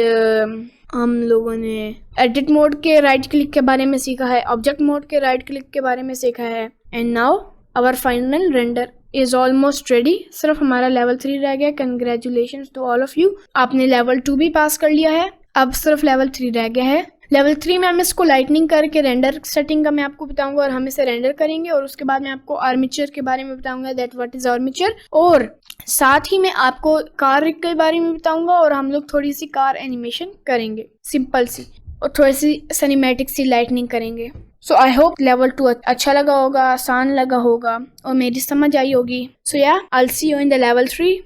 हम लोगों ने एडिट मोड के राइट क्लिक के बारे में सीखा है, ऑब्जेक्ट मोड के राइट क्लिक के बारे में सीखा है, and now our final render is almost ready. सिर्फ हमारा लेवल 3 रह गया। Congratulations to all of you, आपने लेवल 2 भी पास कर लिया है, अब सिर्फ लेवल 3 रह गया है। लेवल 3 में हम इसको लाइटनिंग करके रेंडर सेटिंग का मैं आपको बताऊंगा और हम इसे रेंडर करेंगे, और उसके बाद मैं आपको आर्मेचर के बारे में बताऊंगा, दैट व्हाट इज आर्मेचर, और साथ ही मैं आपको कार के बारे में बताऊंगा, और हम लोग थोड़ी सी कार एनिमेशन करेंगे सिंपल सी, और थोड़ी सी सिनेमैटिक सी लाइटनिंग करेंगे। सो आई होप लेवल 2 अच्छा लगा होगा, आसान लगा होगा और मेरी समझ आई होगी। सो या I will see you in the level 3।